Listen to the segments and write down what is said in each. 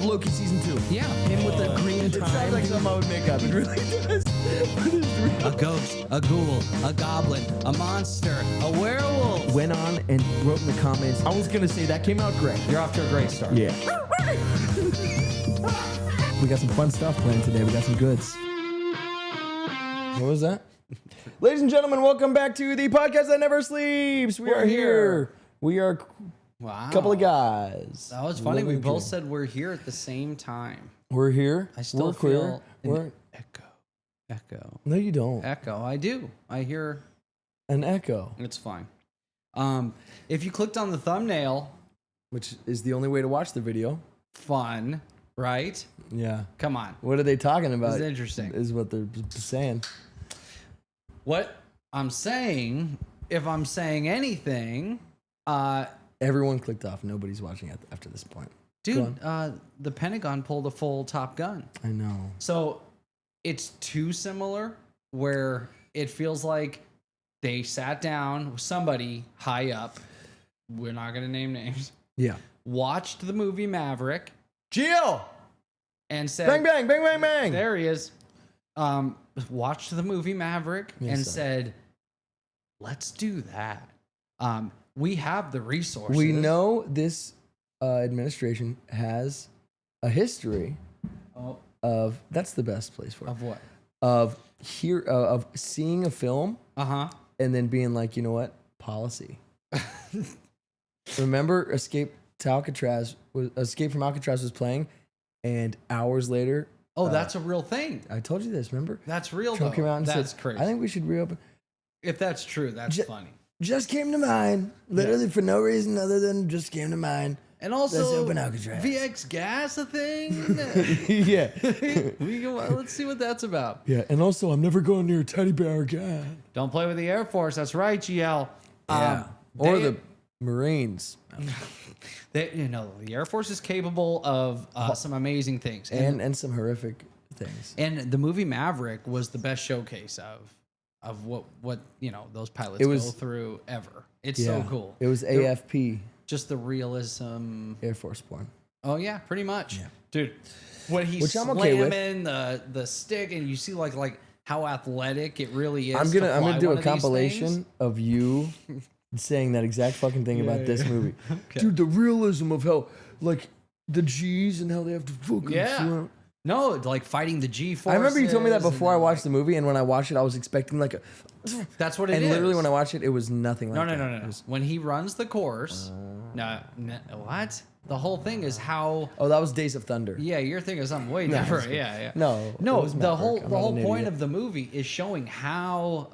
Loki season 2. Yeah, him with the green It time. sounds like something I would make up. It really does. But it's real. A ghost, a ghoul, a goblin, a monster, a werewolf. Went on and wrote in the comments, I was gonna say that came out great. You're off to a great start. Yeah. We got some fun stuff planned today. We got some goods. What was that? Ladies and gentlemen, welcome back to the podcast that never sleeps. We We're are here. here. We are Wow. a couple of guys. That was funny. We Living both dream. said we're here at the same time. We're here. I still we're feel queer. an We're echo. no, you don't. Echo. I do. I hear. An echo, It's fine. If you clicked on the thumbnail, which is the only way to watch the video. fun, right? Yeah. Come on. What are they talking about? This is interesting. Is what they're saying. What I'm saying, if I'm saying anything, Everyone clicked off. Nobody's watching after this point. dude, the Pentagon pulled a full Top Gun. I know. So it's too similar where it feels like they sat down with somebody high up. We're not going to name names. Yeah. Watched the movie Maverick Gio! and said, Bang, bang, bang, bang, bang. there he is. Watched the movie Maverick Yes, and sir. said, let's do that. We have the resources. We know this administration has a history Oh, of, that's the best place for it, of what? of seeing a film Uh-huh. and then being like, you know what? Policy. Remember Escape from Alcatraz was playing, and hours later, Oh, that's a real thing. I told you this, remember? That's real, Trump though. came out and That's said, crazy. I think we should reopen. If that's true, that's Ju- funny. Just came to mind, literally for no reason other than just came to mind. And Let's also, open Alcatraz. VX gas a thing? Yeah. Let's see what that's about. Yeah, and also I'm never going near a teddy bear again. Don't play with the Air Force. That's right, GL. Or They- the Marines. the Air Force is capable of some amazing things. And some horrific things. And the movie Maverick was the best showcase of what those pilots It was- go through ever. It's so cool. It was AFP, Just the realism. Air Force One. Oh yeah, pretty much, Yeah. dude. When he's Which I'm okay with. slamming the stick, and you see like how athletic it really is. I'm to gonna fly do one a of these compilation things. of you saying that exact fucking thing about this movie. Okay. Dude, the realism of how like the G's and how they have to fucking Yeah. fly. No, like fighting the G forces. I remember you told me that before I watched the movie, and when I watched it, I was expecting like a. That's what it is. And literally, when I watched it, it was nothing like that. No. It was- When he runs the course, no, what? The whole thing is how. oh, that was Days of Thunder. Yeah, you're thinking of something way No, different. it's- Yeah. No, it No, was the Maverick. whole I'm the not whole an point idiot. of the movie is showing how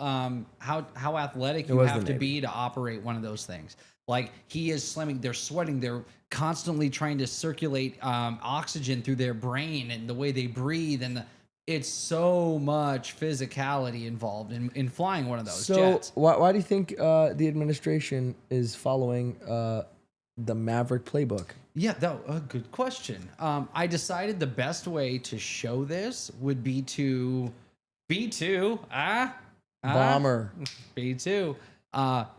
athletic you was have the to Navy. be to operate one of those things. Like he is slamming, they're sweating, they're constantly trying to circulate oxygen through their brain and the way they breathe, and it's so much physicality involved in flying one of those So jets. why do you think the administration is following the Maverick playbook? Yeah, good question. I decided the best way to show this would be to B2 Bomber. B2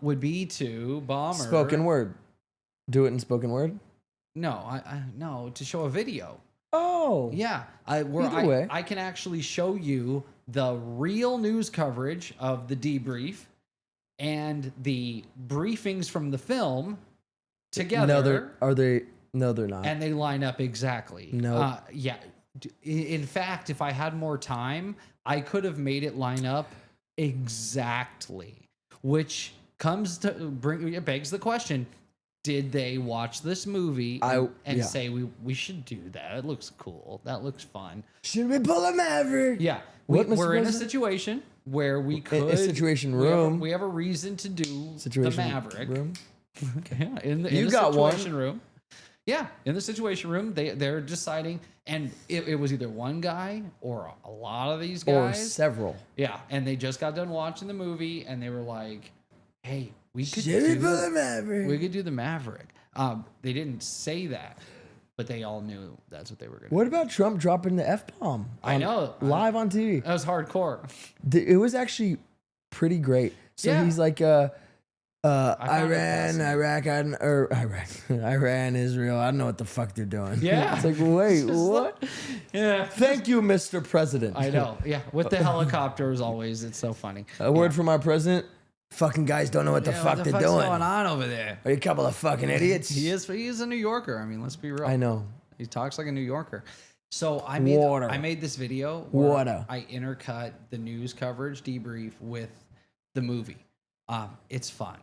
would be to bomber. Spoken word. Do it in spoken word. No, no, to show a video. Oh. Yeah, Either way. I can actually show you the real news coverage of the debrief and the briefings from the film together. No, they're not. And they line up exactly. No. Yeah. In fact, if I had more time, I could have made it line up exactly, which it begs the question: did they watch this movie and say we should do that? It looks cool. That looks fun. Should we pull a Maverick? Yeah, What, Mr. we're in a President? situation where we could A situation room. We have a reason to do Situation the Maverick. room. Yeah, in the You got one. situation room. Yeah, in the situation room, they're deciding, and it was either one guy or a lot of these Or guys. several. Yeah, and they just got done watching the movie, and they were like, "Hey, we could Should we do pull a Maverick? we could do the Maverick." They didn't say that, but they all knew that's what they were going to. What about Trump dropping the F-bomb? I know. Live on TV. That was hardcore. It was actually pretty great. So Yeah. he's like, Iran, Israel. I don't know what the fuck they're doing. Yeah. It's like, wait, what? Yeah. Thank you, Mr. President. I know. Yeah. With the helicopters always. It's so funny. A word from our president. Fucking guys don't know what the fuck they're doing. What's going on over there? Are you a couple of fucking idiots? He is a New Yorker. I mean, let's be real. I know. He talks like a New Yorker. So I made this video where I intercut the news coverage debrief with the movie. It's fun,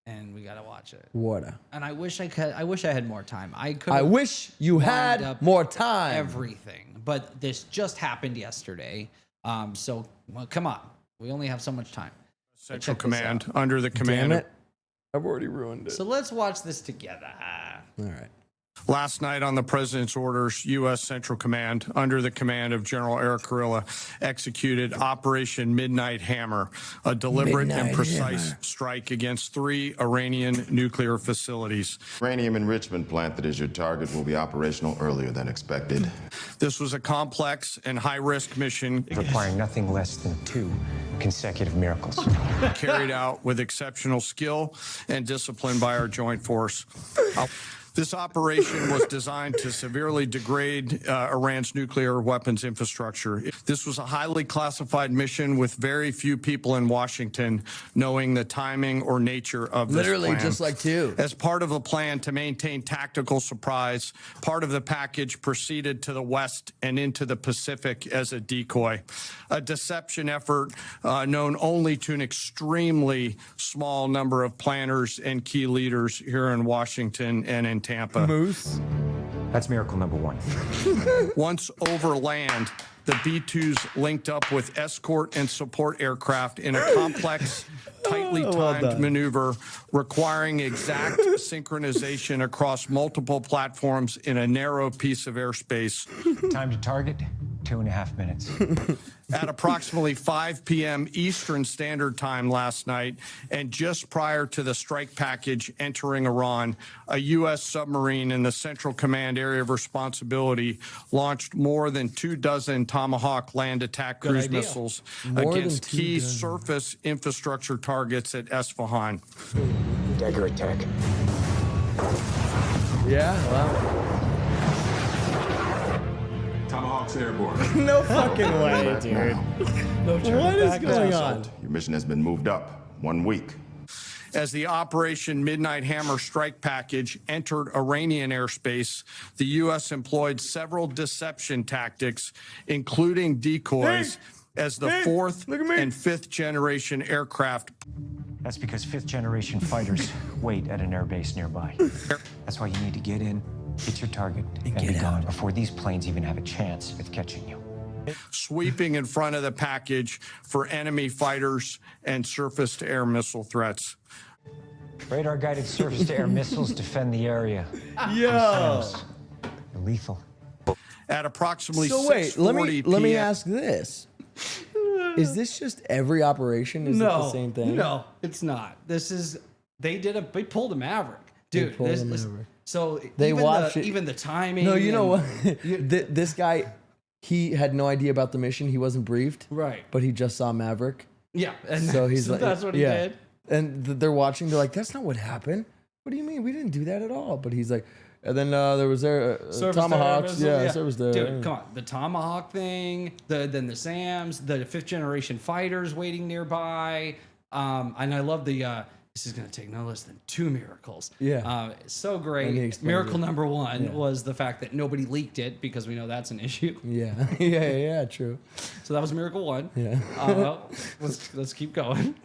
and we gotta watch it. Water. And I wish I had more time. I wish you had more time. Everything, but this just happened yesterday. So come on, we only have so much time. Central Command under the command. Damn it. I've already ruined it. So let's watch this together. All right. Last night, on the President's orders, U.S. Central Command, under the command of General Eric Kurilla, executed Operation Midnight Hammer, a deliberate and precise strike against 3 Iranian nuclear facilities. Uranium enrichment plant that is your target will be operational earlier than expected. This was a complex and high-risk mission requiring nothing less than 2 consecutive miracles. Carried out with exceptional skill and discipline by our joint force. This operation was designed to severely degrade Iran's nuclear weapons infrastructure. This was a highly classified mission with very few people in Washington knowing the timing or nature of this Literally plan. just like 2. As part of a plan to maintain tactical surprise, part of the package proceeded to the west and into the Pacific as a decoy, a deception effort known only to an extremely small number of planners and key leaders here in Washington and in Tampa. Moose. That's miracle number 1. Once over land, the B-2s linked up with escort and support aircraft in a complex, tightly timed maneuver requiring exact synchronization across multiple platforms in a narrow piece of airspace. Time to target, 2.5 minutes. At approximately 5 p.m. Eastern Standard Time last night, and just prior to the strike package entering Iran, a U.S. submarine in the Central Command area of responsibility launched more than 24 Tomahawk land attack cruise missiles against key surface infrastructure targets at Esfahan. Dagger attack. Yeah, well. Tomahawks airborne. No fucking way, dude. What is going on? Your mission has been moved up 1 week. As the Operation Midnight Hammer strike package entered Iranian airspace, the U.S. employed several deception tactics, including decoys, as the 4th and 5th generation aircraft. That's because 5th generation fighters wait at an airbase nearby. That's why you need to get in, hit your target, and be gone before these planes even have a chance of catching you. Sweeping in front of the package for enemy fighters and surface-to-air missile threats. Radar-guided surface-to-air missiles defend the area. Yo. They're lethal. At approximately So wait, let me 6:40 ask this. Is this just every operation? Is it the same thing? No, it's not. This is they pulled a Maverick. Dude, so They even watched it. even the timing. No, you know what? This guy, he had no idea about the mission. He wasn't briefed. Right. But he just saw Maverick. Yeah. And So he's like, that's what he did. And they're watching. They're like, that's not what happened. What do you mean? We didn't do that at all. But he's like, and then there was Tomahawks. Service there. Dude, come on. The Tomahawk thing, then the SAMs, the 5th generation fighters waiting nearby. And I love the this is going to take no less than 2 miracles. Yeah. So great. Miracle number 1 was the fact that nobody leaked it, because we know that's an issue. Yeah. yeah, true. So that was miracle 1. Yeah. Well, let's keep going.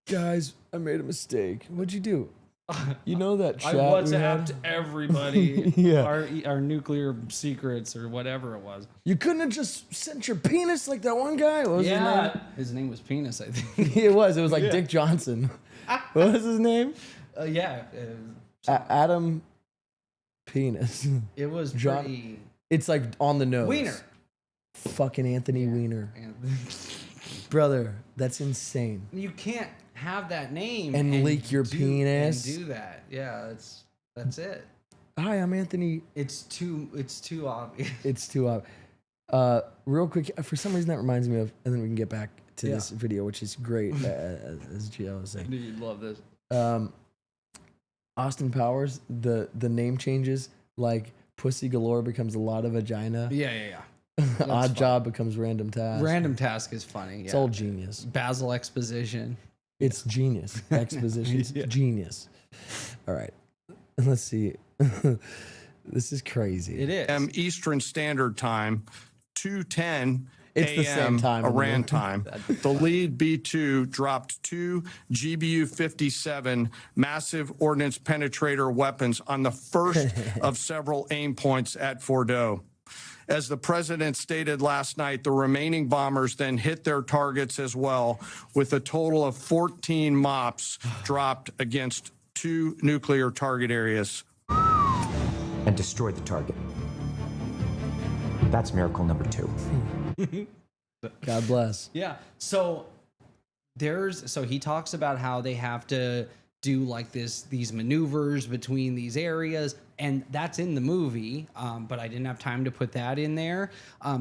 Guys, I made a mistake. What'd you do? You know that chat I we WhatsApped had? everybody Yeah. our nuclear secrets or whatever it was. You couldn't have just sent your penis like that one guy. What was his name? His name was Penis, I think. It was like Dick Johnson. What was his name? Adam Penis. It was John- pretty... It's like on the nose. Wiener. Fucking Anthony Wiener. Brother, that's insane. You can't have that name And leak your penis. and do that. Yeah, that's it. Hi, I'm Anthony. It's too obvious. It's too obvious. Real quick, for some reason that reminds me of, and then we can get back to this video, which is great, as GL was saying. You'd love this. Austin Powers, the name changes, like Pussy Galore becomes a lot of vagina. Yeah. Odd Job becomes Random Task. Random Task is funny. It's all genius. Basil Exposition. It's genius. Exposition's genius. All right. Let's see. This is crazy. It is. Eastern Standard Time, 2:10 It's the same a.m. time. Iran time. The lead B-2 dropped 2 GBU-57 massive ordnance penetrator weapons on the first of several aim points at Fordo. As the president stated last night, the remaining bombers then hit their targets as well, with a total of 14 MOPs dropped against 2 nuclear target areas. And destroyed the target. That's miracle number 2. God bless. Yeah. So he talks about how they have to do like these maneuvers between these areas, and that's in the movie. But I didn't have time to put that in there.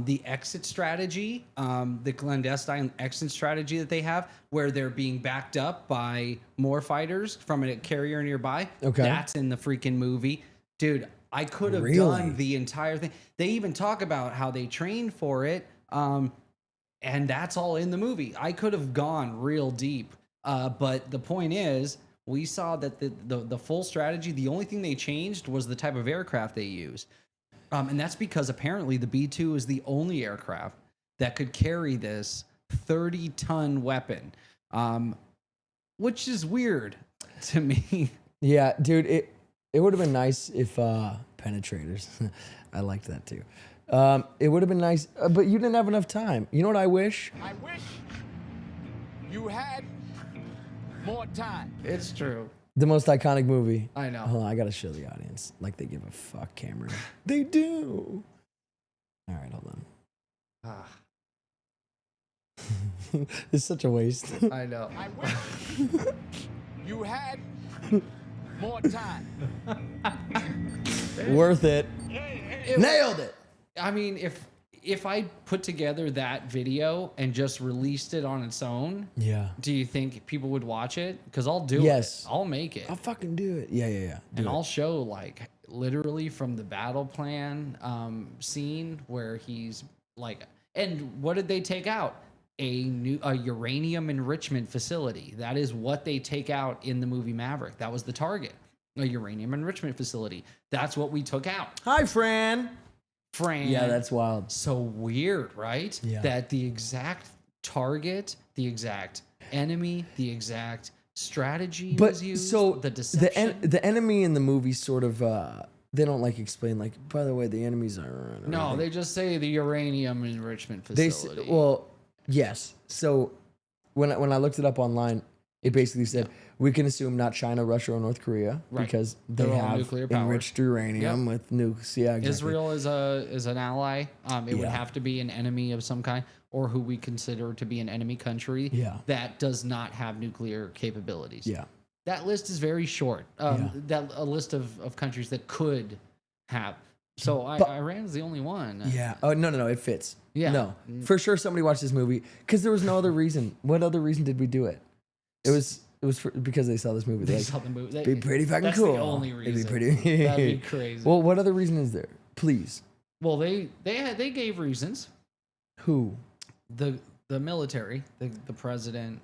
The exit strategy, the clandestine exit strategy that they have, where they're being backed up by more fighters from a carrier nearby. Okay. That's in the freaking movie, dude. I could have Really? done the entire thing. They even talk about how they trained for it. And that's all in the movie. I could have gone real deep. But the point is, we saw that the full strategy, the only thing they changed was the type of aircraft they use. And that's because apparently the B-2 is the only aircraft that could carry this 30-ton weapon, which is weird to me. Yeah, dude, it would have been nice if penetrators. I liked that too. It would have been nice, but you didn't have enough time. You know what I wish? I wish you had more time. It's true. The most iconic movie. I know. Hold on, I gotta show the audience. Like they give a fuck, Cameron. They do. All right, hold on. It's such a waste. I know. I wish you had more time. Worth it. Nailed it. I mean, if I put together that video and just released it on its own, Yeah. do you think people would watch it? Because I'll do Yes. it. I'll make it. I'll fucking do it. Yeah. And I'll show like literally from the battle plan scene where he's like, and what did they take out? A uranium enrichment facility. That is what they take out in the movie Maverick. That was the target. A uranium enrichment facility. That's what we took out. Hi, Fran. Yeah, that's wild. So weird, right? Yeah. That the exact target, the exact enemy, the exact strategy But was used. so the deception. the enemy in the movie sort of they don't like explain like, by the way, the enemies are No, they just say the uranium enrichment they facility. well, yes. So when I looked it up online, it basically said we can assume not China, Russia, or North Korea because they They're all have nuclear powers. enriched uranium with nukes. Yeah, exactly. Israel is an ally. It would have to be an enemy of some kind, or who we consider to be an enemy country that does not have nuclear capabilities. Yeah. That list is very short. That a list of countries that could have. So Iran's the only one. Yeah. Oh no, it fits. Yeah. No, for sure somebody watched this movie because there was no other reason. What other reason did we do it? It was because they saw this movie. They Like, saw the movie. be pretty fucking That's cool. the only It'd be reason. pretty. That'd be crazy. Well, what other reason is there? Please. Well, they gave reasons. Who? The military, the president,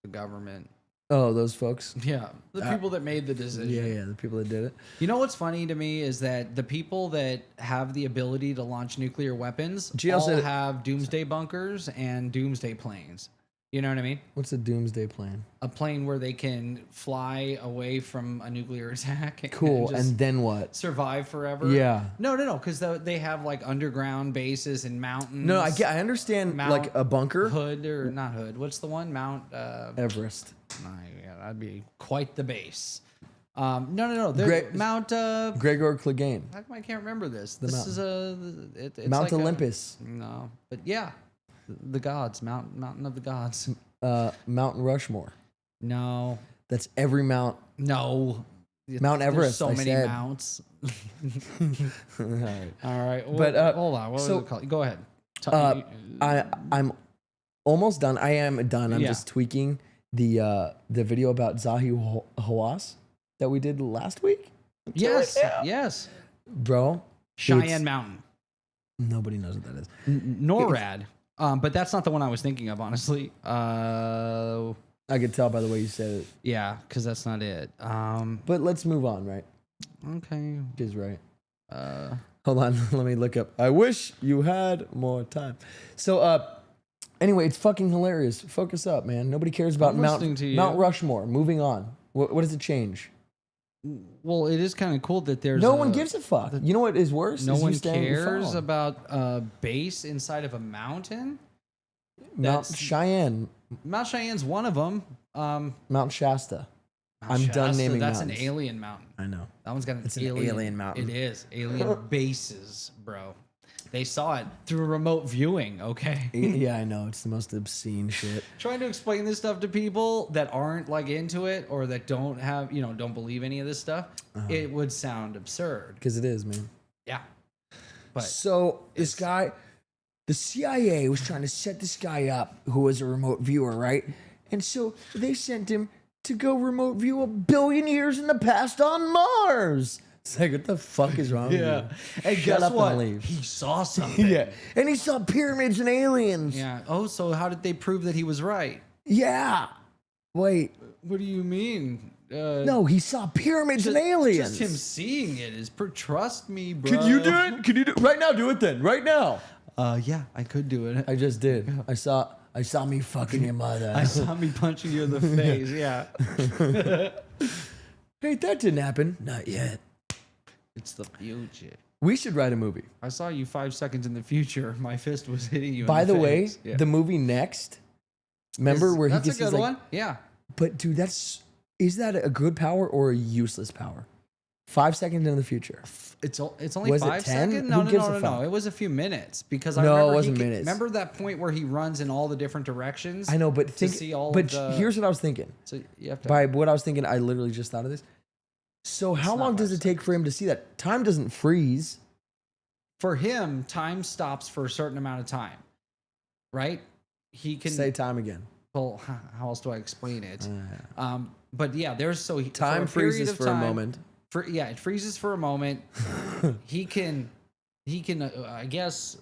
the government. Oh, those folks. Yeah, the people that made the decision. Yeah, the people that did it. You know what's funny to me is that the people that have the ability to launch nuclear weapons all said- have doomsday bunkers and doomsday planes. You know what I mean? What's a doomsday plan? A plane where they can fly away from a nuclear attack. Cool. just And then what? survive forever. Yeah. No, because they have like underground bases and mountains. No, I understand like a bunker. Hood or not Hood. What's the one? Mount Everest. yeah, that'd be quite the base. No. Mount Gregor Clegane. How come I can't remember this? The This is it's Mount like Olympus. no, but yeah, the gods, mountain of the gods. Mount Rushmore. No, That's every mount. no. Mount There's Everest. so I many said. mounts. All right. All right, But, hold on. What was it called? Go ahead. I'm almost done. I am done. I'm Yeah. just tweaking the video about Zahi Hawass that we did last week? Yes, Yeah. yes. Bro. Cheyenne it's- Mountain. Nobody knows what that is. NORAD. But that's not the one I was thinking of, honestly. I could tell by the way you said it. Yeah, because that's not it. But let's move on, right? Okay. Is right. Hold on, let me look up. I wish you had more time. So, anyway, it's fucking hilarious. Focus up, man. Nobody cares about I'm listening to you. Mount Rushmore. Moving on. What does it change? Well, it is kind of cool that there's No one gives a fuck. You know what is worse? no is you one stand and cares fall. about a base inside of a mountain. Mount That's- Cheyenne, Mount Cheyenne's one of them. Mount Shasta. Mount I'm done Shasta, naming that's mountains. an alien mountain. I know. That one's got It's an alien mountain. It is. Alien bases, bro. They saw it through remote viewing, okay? Yeah, I know. It's the most obscene shit. Trying to explain this stuff to people that aren't like into it or that don't have, don't believe any of this stuff, it would sound absurd. Because it is, man. Yeah. But So this guy, the CIA was trying to set this guy up who was a remote viewer, right? And so they sent him to go remote view 1 billion years in the past on Mars. It's like, what the fuck is wrong with you? And Shut guess up what? and leave. He saw something. Yeah. And he saw pyramids and aliens. Yeah. Oh, so how did they prove that he was right? Yeah. Wait. What do you mean? No, he saw pyramids and aliens. Just him seeing it is trust me, bro. Can you do it? Can you do it? Right now, do it then. Right now. Yeah, I could do it. I just did. I saw me fucking your mother. I saw me punching you in the face. Yeah. Hey, that didn't happen. Not yet. It's the future. We should write a movie. I saw you 5 seconds in the future. My fist was hitting you. By in the the way, face. Yeah. the movie Next. Remember where he that's gets a his good like, one. Yeah. But dude, is that a good power or a useless power? 5 seconds in the future. It's only Was it 5 10? seconds. Who No, gives a no. fuck? It was a few minutes because No, I remember it wasn't he could- minutes. Remember that point where he runs in all the different directions. I know, but to see all. but of the, here's what I was thinking. so you have to. By what I was thinking, I literally just thought of this. So how not long does 5 it take for him to see that? Time doesn't freeze. For him, time stops for a certain amount of time, right? He can Say time again. Well, how else do I explain it? But yeah, there's Time for a period freezes of for time, a moment. It freezes for a moment. he can I guess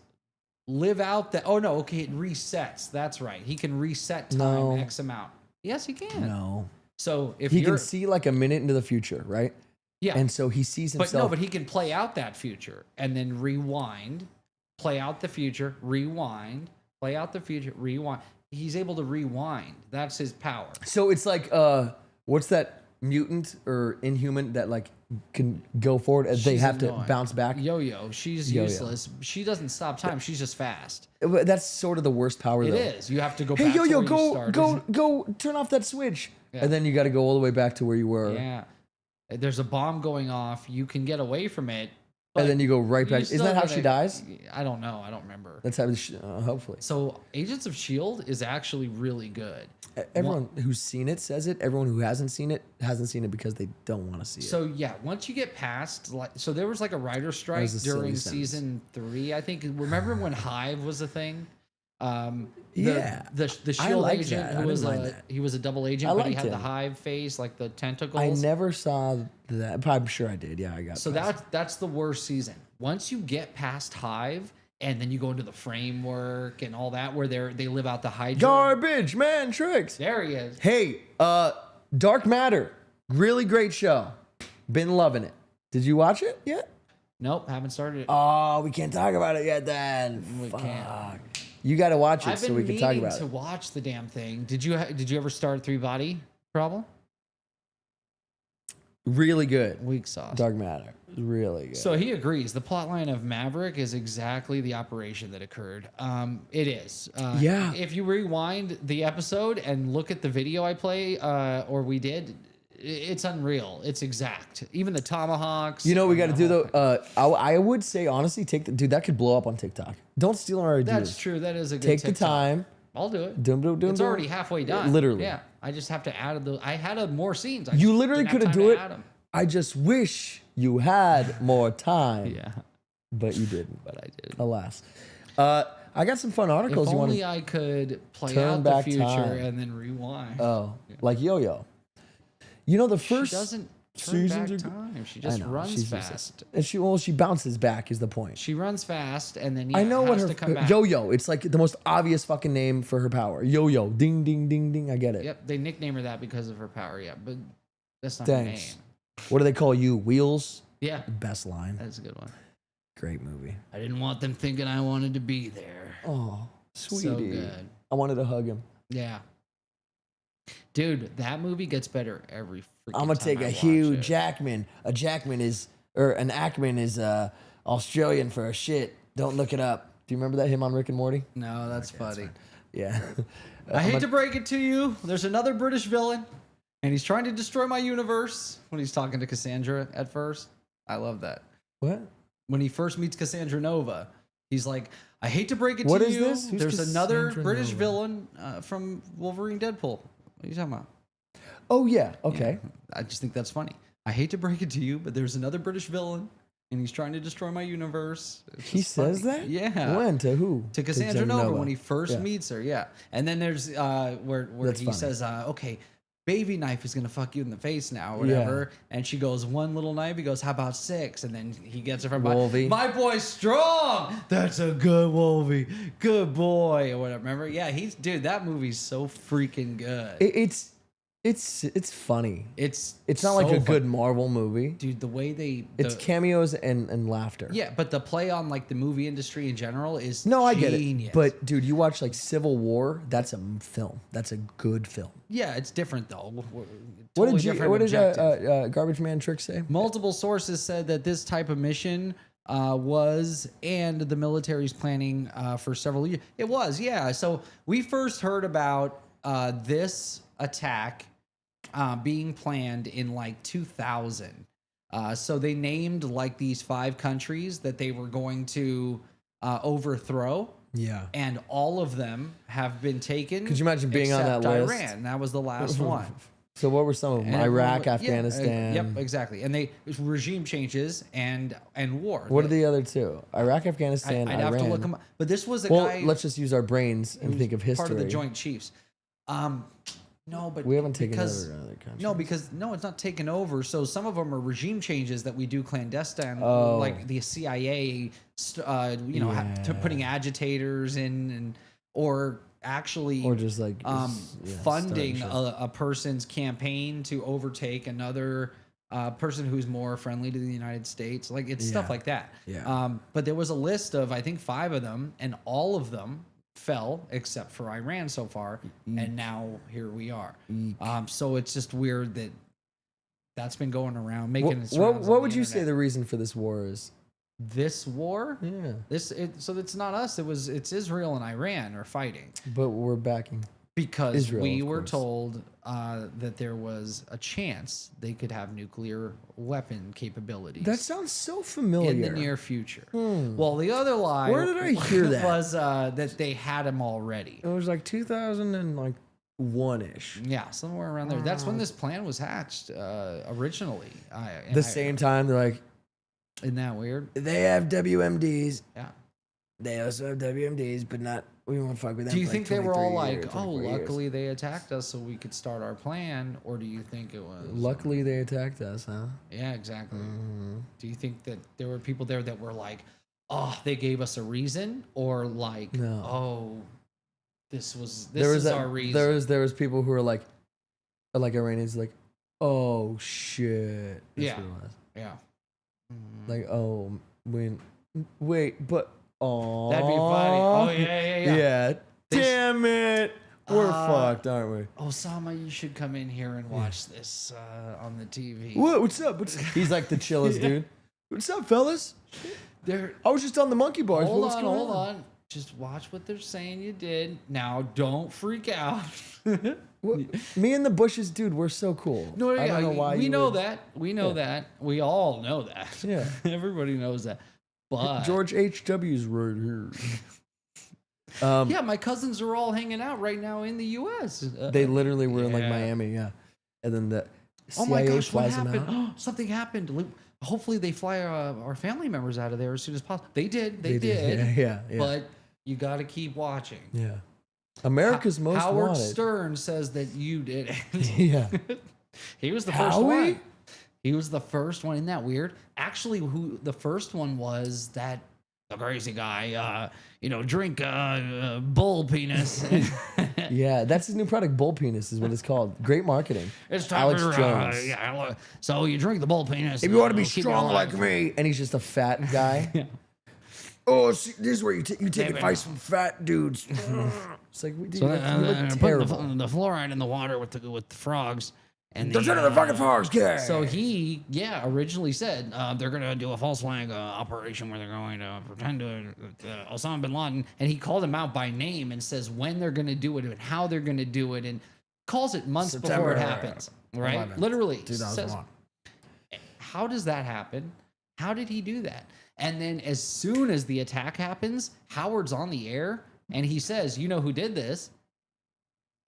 live out that. Oh no, okay, it resets. That's right. He can reset time No. X amount. Yes, he can. No. So if He you're can see like a minute into the future, right? yeah, And so he sees but himself. no, but he can play out that future and then rewind, play out the future, rewind, play out the future, rewind. He's able to rewind. That's his power. So it's like, what's that mutant or inhuman that like can go forward and they She's have annoying. to bounce back? Yo-yo, she's Yo-yo. useless. She doesn't stop time. She's just fast. But that's sort of the worst power, It though. is. You have to go Hey, back to yo-yo, where you started. go, turn off that switch, Yeah. and then you got to go all the way back to where you were, Yeah. There's a bomb going off. You can get away from it. and then you go right you back. still Isn't that how gotta- she dies? I don't know. I don't remember. That's how. Hopefully, So Agents of S.H.I.E.L.D. is actually really good. everyone who's seen it says it. Everyone who hasn't seen it because they don't want to see it. So yeah, once you get past so there was like a writer strike was a silly during sentence. season 3. I think. Remember when Hive was a thing? Yeah. The I Shield liked agent that. I who was didn't mind that. he was a double agent, I but he liked had the him. Hive face, like the tentacles. I never saw that. But I'm sure I did. Yeah, I got. So past that's the worst season. Once you get past Hive and then you go into the framework and all that, where they live out the Hydra. Garbage man tricks. There he is. Hey, Dark Matter, really great show. Been loving it. Did you watch it yet? Nope, haven't started it. Oh, we can't talk about it yet. Then We Fuck. can't. You got to watch it I've been so we can meaning talk about to it. watch the damn thing. Did you ever start 3 Body Problem? Really good. Weak sauce. Dark Matter, really good. So he agrees. The plotline of Maverick is exactly the operation that occurred. It is. Yeah. If you rewind the episode and look at the video I play, or we did, it's unreal. It's exact. Even the tomahawks. You know what we got and to do the though. whole thing. I would say honestly, dude. That could blow up on TikTok. Don't steal our ideas. That's true. That is a good Take the TikTok. time. I'll do it. It's It's already halfway done. Literally. Yeah. I just have to add I had more scenes. I You just literally didn't have could have time do to it. add 'em. I just wish you had more time. Yeah. But you didn't. But I did. Alas. I I got some fun articles. If You want only to? I could play turn out the back future time. and then rewind. Oh, like Yo-Yo. You know the She first doesn't turn seasons back are. time. She I just know, runs she's fast. useless. And she bounces back is the point. She runs fast, and then I know what has her to come back. Yo-Yo. It's like the most obvious fucking name for her power. Yo-Yo. Ding ding ding ding. I get it. Yep, they nickname her that because of her power. Yeah, but that's not her name. Thanks. What do they call you? Wheels. Yeah, Best line. that's a good one. Great movie. I didn't want them thinking I wanted to be there. Oh, sweetie. So good. I wanted to hug him. Yeah. Dude, that movie gets better every freaking I'm gonna time take I a watch Hugh it. Jackman. A Jackman is, or an Ackman is Australian for a shit. Don't look it up. Do you remember that him on Rick and Morty? No, that's funny. Yeah. I hate to break it to you. There's another British villain, and he's trying to destroy my universe when he's talking to Cassandra at first. I love that. What? When he first meets Cassandra Nova, he's like, I hate to break it What to is you. this? Who's There's another Cassandra British Nova? villain from Wolverine Deadpool. What are you talking about? Oh yeah. Okay. I just think that's funny. I hate to break it to you, but there's another British villain, and he's trying to destroy my universe. It's He just says funny. that. Yeah. When to who? To Cassandra Nova when he first Yeah. meets her, yeah. And then there's where That's he funny. says, okay, baby knife is gonna fuck you in the face now, or whatever. And she goes, one little knife. He goes, how about 6? And then he gets it from Wolvie. my boy's strong. That's a good Wolvie, good boy, or whatever. Remember? Yeah, dude. That movie's so freaking good. It's funny. It's Not like so a good fun. Marvel movie. Dude. The way It's cameos and laughter. yeah, but the play on like the movie industry in general is No, I get genius. it. But dude, you watch like Civil War. That's a film. That's a good film. yeah, it's different though. What Totally did different what objective. did Garbage Man Trick say? Multiple sources said that this type of mission was, and the military's planning for several years. It was, yeah. So we first heard about this attack being planned in like 2000. So they named like these 5 countries that they were going to overthrow. Yeah. And all of them have been taken. Could you imagine being on except that list? Iran. That was the last one. So what were some of them? And Iraq, everyone- yeah, Afghanistan. yep, exactly. And they regime changes and war. What are the other two? Iraq, Afghanistan, I'd Iran. have to look them up. But this was a Well, guy. let's just use our brains and think of history. Part of the Joint Chiefs. No, but We haven't taken because, over other countries. No, because it's not taken over. So some of them are regime changes that we do clandestine, Oh. like the CIA, putting agitators in, or actually, Or just like funding starting shit. a person's campaign to overtake another person who's more friendly to the United States. Like it's stuff Yeah. like that. Yeah. But there was a list of I think 5 of them, and all of them fell except for Iran so far, and now here we are. So it's just weird that that's been going around making its rounds on What the would you say internet. the reason for this war is? This war? Yeah. So it's not us. It's Israel and Iran are fighting. But we're backing. Because Israel, we of were course. told that there was a chance they could have nuclear weapon capabilities That sounds so familiar. in the near future. Well, the other lie Where did I hear that? was that they had them already. It was like 2001-ish. Yeah, somewhere around there. That's when this plan was hatched originally. The same time they're like, Isn't that weird? they have WMDs. Yeah. They also have WMDs, but not. We won't fuck with them. Do you for think like they were all 23 like, years, oh, 24 years." luckily they attacked us so we could start our plan? Or do you think it was. Luckily they attacked us, huh? Yeah, exactly. Mm-hmm. Do you think that there were people there that were like, oh, they gave us a reason? Or like, No. oh, this is that, our reason? There was people who were like Iranians, like, oh shit. That's Yeah. what it was. Yeah. Like, oh, wait, but oh, That'd be funny. Oh, yeah. Yeah. They- Damn it. We're fucked, aren't we? Osama, you should come in here and watch this on the TV. What's up? He's like the chillest dude. What's up, fellas? They're, I was just on the monkey bars. hold What's on, going hold on. Just watch what they're saying you did. Now, don't freak out. Me and the bushes, dude, we're so cool. No, I don't know why we you know would- that. We know that. We all know that. Yeah. Everybody knows that. But George H.W.'s right here. yeah, my cousins are all hanging out right now in the U.S. They literally were in like yeah. Miami, yeah. And then the CIA Oh my gosh, what flies them happened? out. Something happened. Hopefully they fly our family members out of there as soon as possible. They did. They did. Yeah. But You got to keep watching. Yeah. America's Most Howard Wanted. Stern says that you did it. Yeah. He was the first Howie? one. He was the first one. Isn't that weird? Actually, who the first one was that the crazy guy, drink bull penis. Yeah, that's his new product, Bull Penis is what it's called. Great marketing. It's time Alex for, Jones. so you drink the bull penis. If you want to be it'll keep you strong alive. like me, and he's just a fat guy. Oh, see, this is where you take advice from fat dudes. It's like, dude, So you look putting terrible. the fluoride in the water with the frogs. And They're trying to the fucking frogs, yeah. So he, originally said they're going to do a false flag operation where they're going to pretend to Osama bin Laden. And he called him out by name and says when they're going to do it and how they're going to do it and calls it months before it happens. Right? 11th, Literally. 2001. Says, how does that happen? How did he do that? And then as soon as the attack happens, Howard's on the air and he says, you know who did this?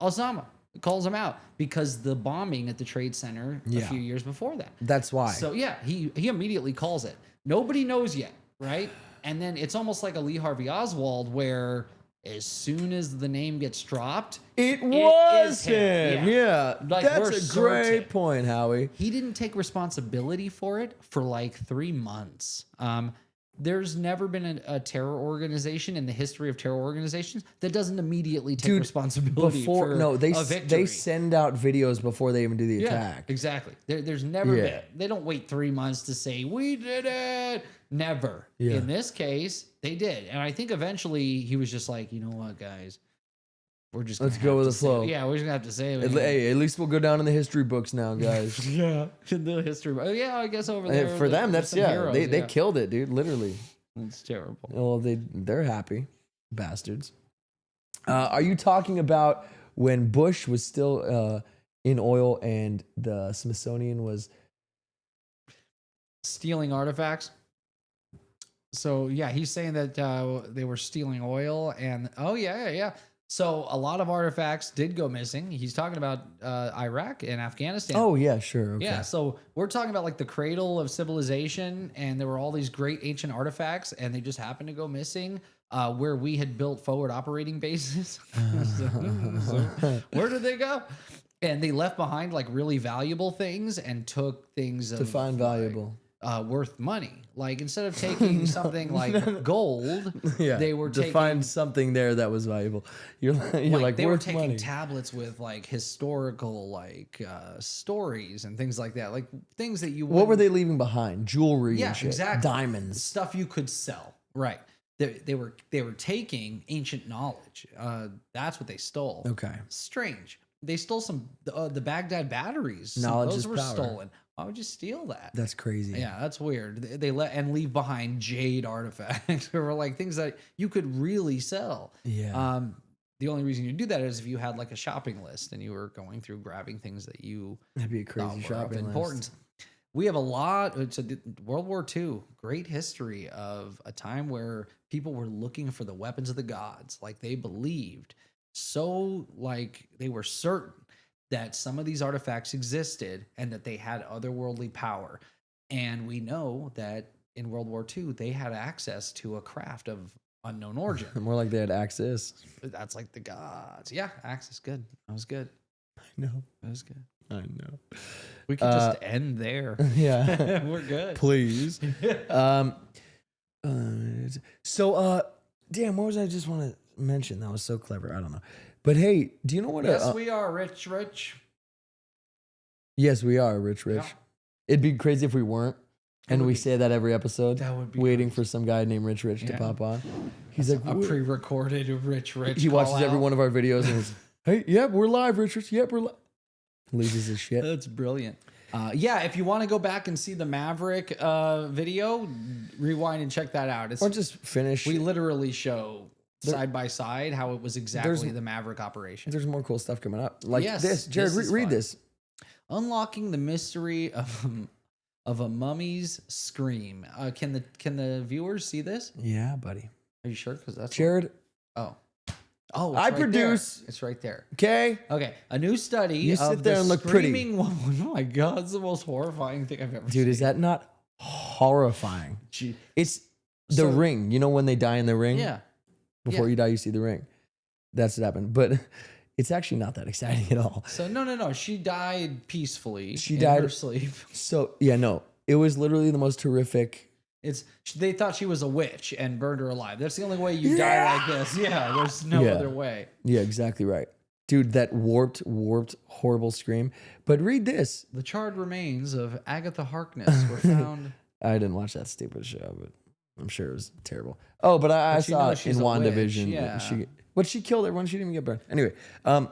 Osama. Calls him out because the bombing at the Trade Center a few years before that. That's why. So he immediately calls it. Nobody knows yet, right? And then it's almost like a Lee Harvey Oswald where as soon as the name gets dropped, it was is him. Yeah. Like, we're That's a great certain. point, Howie. He didn't take responsibility for it for like 3 months. There's never been a terror organization in the history of terror organizations that doesn't immediately take responsibility for a victory. They send out videos before they even do the attack. Exactly. There's never been. They don't wait 3 months to say we did it. Never. Yeah. In this case, they did, and I think eventually he was just like, you know what, guys, we're just Let's gonna go have with to the say- flow. Yeah, we're just gonna have to say it. Hey, at least we'll go down in the history books now, guys. Yeah, the history. Oh, yeah, I guess over there For them, there's that's some heroes, they killed it, dude. Literally. It's terrible. Well, they're happy, bastards. Are you talking about when Bush was still in oil and the Smithsonian was? Stealing artifacts. So yeah, he's saying that they were stealing oil, and yeah. So a lot of artifacts did go missing. He's talking about Iraq and Afghanistan. Oh yeah, sure. Okay. Yeah, so we're talking about like the cradle of civilization, and there were all these great ancient artifacts, and they just happened to go missing where we had built forward operating bases. So where did they go? And they left behind like really valuable things and took things Define valuable. worth money. Like instead of taking something like gold, Yeah, they were define taking something there that was valuable. You're like they were worth taking money. tablets with like historical like stories and things like that, like things that you What were wouldn't- they leaving behind? Jewelry Yeah, and shit. exactly. Diamonds. stuff you could sell, right? They were taking ancient knowledge. That's what they stole. Okay. Strange. They stole some the Baghdad batteries. Knowledge Those is were power. stolen. Why would you steal that? That's crazy. Yeah, that's weird. They let and leave behind jade artifacts or like things that you could really sell. Yeah. The only reason you do that is if you had like a shopping list and you were going through grabbing things that you That'd be a thought crazy were of shopping importance. list. We have a lot. It's World War II, great history of a time where people were looking for the weapons of the gods. Like they believed so, like they were certain that some of these artifacts existed and that they had otherworldly power. And we know that in World War II, they had access to a craft of unknown origin. More like they had access. That's like the gods. Yeah, access. Good. That was good. I know. That was good. I know. We could just end there. Yeah. We're good. Please. Damn, what was I just want to mention? That was so clever. I don't know. But hey, do you know what? Yes, we are rich. Yes, we are rich. Yeah. It'd be crazy if we weren't. And would we be- say that every episode. That would be waiting great. for some guy named Rich to Yeah. pop on. He's like, A "What?" pre-recorded rich. He watches call every out. one of our videos and goes, "Hey, yep, we're live, Richards. Yep, we're live." Loses his shit. That's brilliant. Yeah, if you want to go back and see the Maverick video, rewind and check that out. It's, Or just finish. we literally show side by side how it was exactly the Maverick operation. There's more cool stuff coming up. Like Yes, this. Jared, this is read fun. this. Unlocking the mystery of a mummy's scream. Can the viewers see this? Yeah, buddy. Are you sure? Because that's Jared, oh, it's I right there. produce- It's right there. okay? Okay, a new study You of sit there the and look pretty. screaming woman. Oh my god, it's the most horrifying thing I've ever seen. Dude, is that not horrifying? Gee. It's the So- ring. You know when they die in the ring? Yeah. Before Yeah. you die, you see the ring. That's what happened. But it's actually not that exciting at all. So no. She died peacefully. She in died- her sleep. So yeah, no, it was literally the most horrific. They thought she was a witch and burned her alive. That's the only way you die like this. Yeah, there's no Yeah. other way. Yeah, exactly right. Dude, that warped, horrible scream. But read this. The charred remains of Agatha Harkness were found. I didn't watch that stupid show, but I'm sure it was terrible. Oh, but I But you saw know it in she's a witch, WandaVision. yeah. She killed everyone. She didn't even get burned. Anyway, an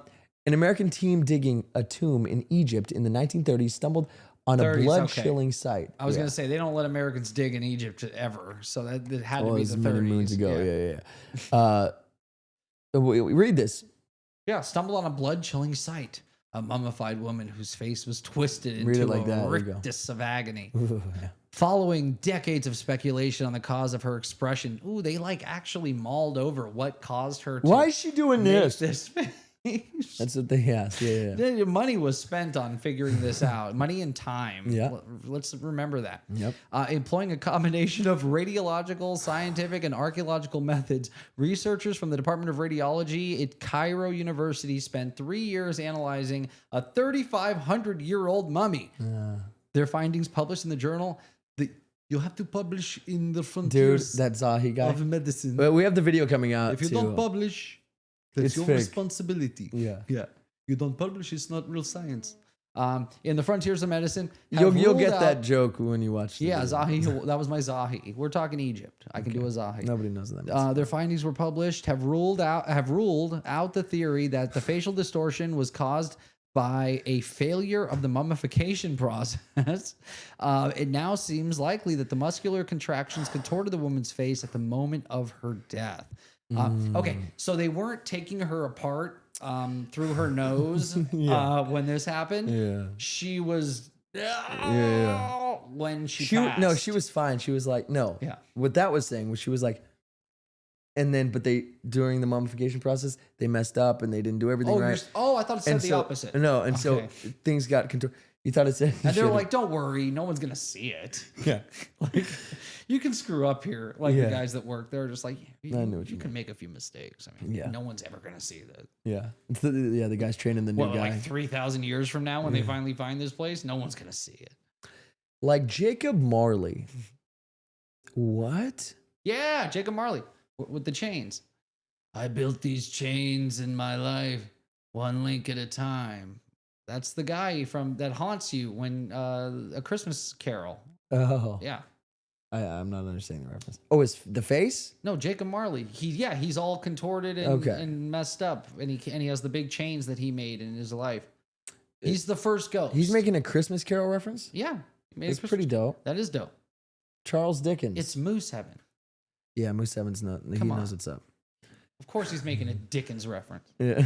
American team digging a tomb in Egypt in the 1930s stumbled on a 30s, blood-chilling sight. I was Yeah. gonna say they don't let Americans dig in Egypt ever, so that it had to Well, be it was the many 30s. moons ago. Yeah. Read this. Yeah, stumbled on a blood-chilling sight. A mummified woman whose face was twisted Read it into like that. a There you go. rictus of agony. Ooh, yeah. Following decades of speculation on the cause of her expression, they actually mauled over what caused her to Why is she doing make this? this face. That's what they asked. Yeah. The money was spent on figuring this out. Money and time. Yeah. Let's remember that. Yep. Employing a combination of radiological, scientific, and archaeological methods, researchers from the Department of Radiology at Cairo University spent 3 years analyzing a 3,500-year-old mummy. Their findings published in the journal. You have to publish in the Dude, frontiers that Zahi guy. of medicine. But we have the video coming out. If you too. don't publish, that's It's your fake. responsibility. Yeah. You don't publish, it's not real science. In the frontiers of medicine, You'll have get ruled that out- joke when you watch. The Yeah, video. Zahi. That was my Zahi. We're talking Egypt. I can do a Zahi. Nobody knows what that means. Their findings were published. Have ruled out the theory that the facial distortion was caused by a failure of the mummification process. It now seems likely that the muscular contractions contorted the woman's face at the moment of her death. Okay, so they weren't taking her apart through her nose when this happened. Yeah. She was when she passed. No, she was fine. She was like, no. Yeah. What that was saying was she was like, and then, but they, during the mummification process, they messed up and they didn't do everything right. I thought it said And the so, opposite. No, and so Okay. things got contorted. You thought it said, And they're should've- like, don't worry, no one's gonna see it. yeah. Like, you can screw up here. Like Yeah. the guys that work, they're just like, I know what you you can make a few mistakes. I mean, Yeah. no one's ever gonna see that. Yeah. Yeah, the guy's training the new What, guy. like 3,000 years from now, when they finally find this place, no one's gonna see it. Like Jacob Marley. What? Yeah, Jacob Marley with the chains. I built these chains in my life, one link at a time. That's the guy that haunts you when A Christmas Carol. Oh. Yeah. I'm not understanding the reference. Oh, it's the face? No, Jacob Marley. He's all contorted and, Okay. and messed up, and he has the big chains that he made in his life. He's the first ghost. He's making a Christmas Carol reference? Yeah, he made a It's Christmas- pretty dope. That is dope. Charles Dickens. It's Moose Heaven. Yeah, Moose Seven's not. He Come on. knows what's up. Of course, he's making a Dickens reference. Yeah.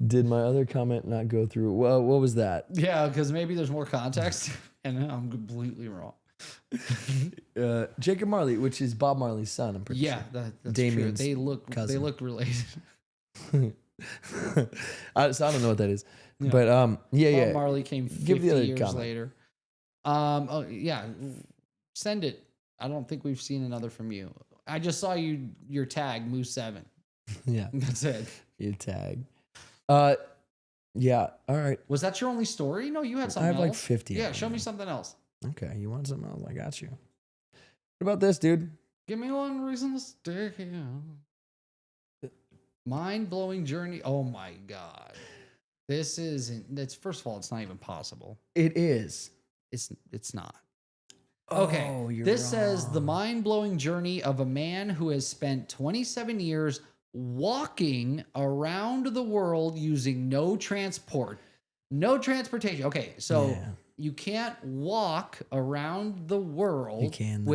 Did my other comment not go through? Well, what was that? Yeah, because maybe there's more context, and I'm completely wrong. Jacob Marley, which is Bob Marley's son. I'm pretty Yeah, sure. that's Damien's true. They look cousin. related. So I don't know what that is, Yeah. but yeah. Bob Marley came 50 Give the other years comment. later. Oh yeah, send it. I don't think we've seen another from you. I just saw your tag Moose 7. Yeah, That's it. you tag. Yeah. All right. Was that your only story? No, you had I something have like else. 50. Yeah, of show them. me something else. Okay, you want something else? I got you. What about this, dude? Give me one reason to stay here. Mind-blowing journey. Oh my god. This isn't. That's first of all, it's not even possible. It is. It's not. Okay. Oh, you're This says the wrong. mind-blowing journey of a man who has spent 27 years walking around the world using no transportation. Okay, so Yeah. you can't walk around the world You can, though.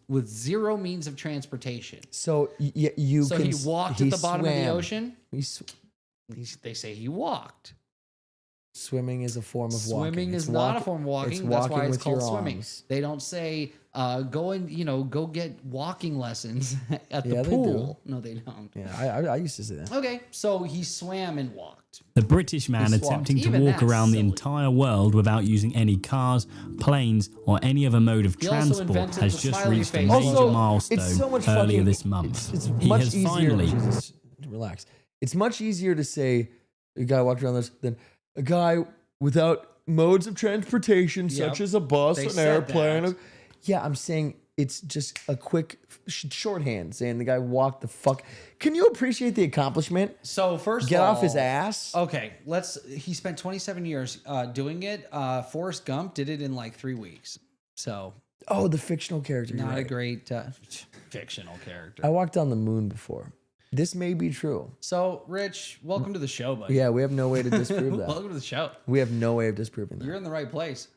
with zero means of transportation. So you So can. he walked at the bottom of the swam. ocean. He sw- They say he walked. Swimming is a form of walking. Swimming It's is not a walk- form of walking. It's That's why walking it's with called your swimming. arms. They don't say go get walking lessons at the Yeah, they pool. No, they don't. Yeah, I used to say that. Okay, so he swam and walked. The British man swapped. attempting to Even walk that's around the silly. entire world without using any cars, planes, or any other mode of He also transport invented has the just smiley reached a face. major Also, milestone it's so much earlier fucking, this month. It's He much has easier. finally Jesus, relax. It's much easier to say a guy walked around this than a guy without modes of transportation, such Yep. as a bus, They an said airplane. that. Yeah, I'm saying it's just a quick shorthand saying the guy walked the fuck. Can you appreciate the accomplishment? So first Get of all, off his ass. Okay, he spent 27 years doing it. Forrest Gump did it in like 3 weeks. So Oh, the fictional character. you're not a right. great fictional character. I walked on the moon before. This may be true. So Rich, welcome to the show, buddy. Yeah, we have no way to disprove that. Welcome to the show. We have no way of disproving that. You're in the right place.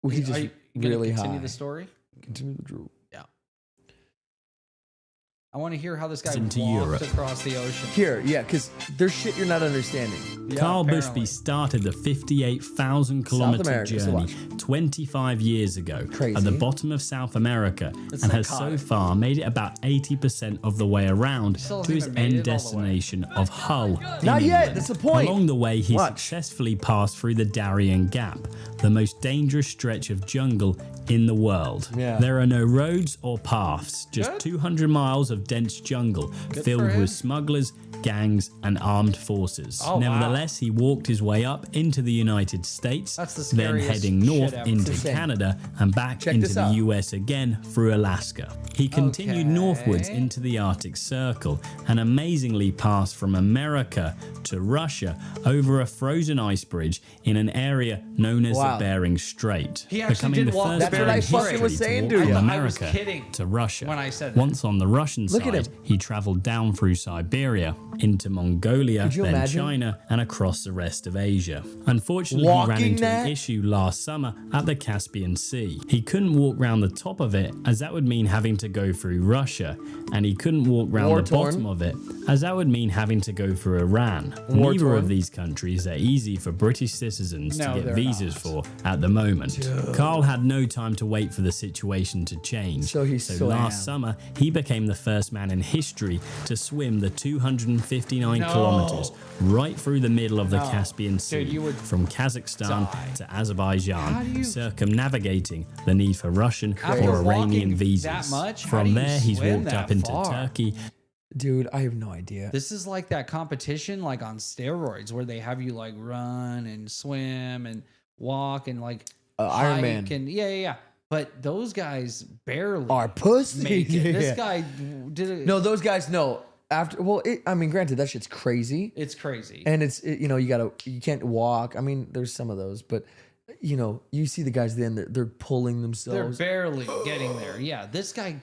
We Are just you gonna really continue high. the story? Continue the drill. Yeah. I want to hear how this guy Into walked Europe. across the ocean. Here, yeah, because there's shit you're not understanding. Yeah, Carl apparently. Bushby started the 58,000 kilometer America, so journey 25 years ago Crazy. at the bottom of South America It's and has so psychotic. far made it about 80% of the way around Still to his hasn't even made end it all the way. destination of Hull. Not in yet, England. that's the point. Along the way, he Watch. successfully passed through the Darien Gap, the most dangerous stretch of jungle in the world. Yeah. There are no roads or paths, just Good. 200 miles of dense jungle for filled him. with smugglers, gangs, and armed forces. Oh, wow. Nevertheless, he walked his way up into the United States, That's the then scariest heading shit north ever. into Insane. Canada and back Check into this the out. US again through Alaska. He continued Okay. northwards into the Arctic Circle and amazingly passed from America to Russia over a frozen ice bridge in an area known as Wow. the Bering Strait, He actually becoming did the walk first the That's what man I in fucking history was saying to to walk you. from I was America kidding to Russia. when I said that. Once on the Russian Look at side, him. he traveled down through Siberia into Mongolia, Could you then imagine? China, and across the rest of Asia. Unfortunately, Walking he ran into that? an issue last summer at the Caspian Sea. He couldn't walk round the top of it, as that would mean having to go through Russia, and he couldn't walk round the War-torn. bottom of it, as that would mean having to go through Iran. Neither War-torn. of these countries are easy for British citizens No, to get they're visas not. for at the moment. Carl had no time to wait for the situation to change. So he swam. last summer, he became the first man in history to swim the 259 No. kilometers right through the middle of the Caspian Sea, you would from Kazakhstan die. to How Azerbaijan, do you- circumnavigating the need for Russian After or Iranian walking visas. that much, how From do you there, he's swim walked that up into far? Turkey. Dude, I have no idea. This is like that competition, like on steroids, where they have you like run and swim and walk and like Iron hike Man. and yeah. But those guys barely Our pussy. make it. Yeah. This guy did it. No, those guys, no. After, well, I mean, granted, that shit's crazy. It's crazy. And you can't walk. I mean, there's some of those, but you see the guys then they're pulling They're themselves. barely getting there. Yeah, this guy,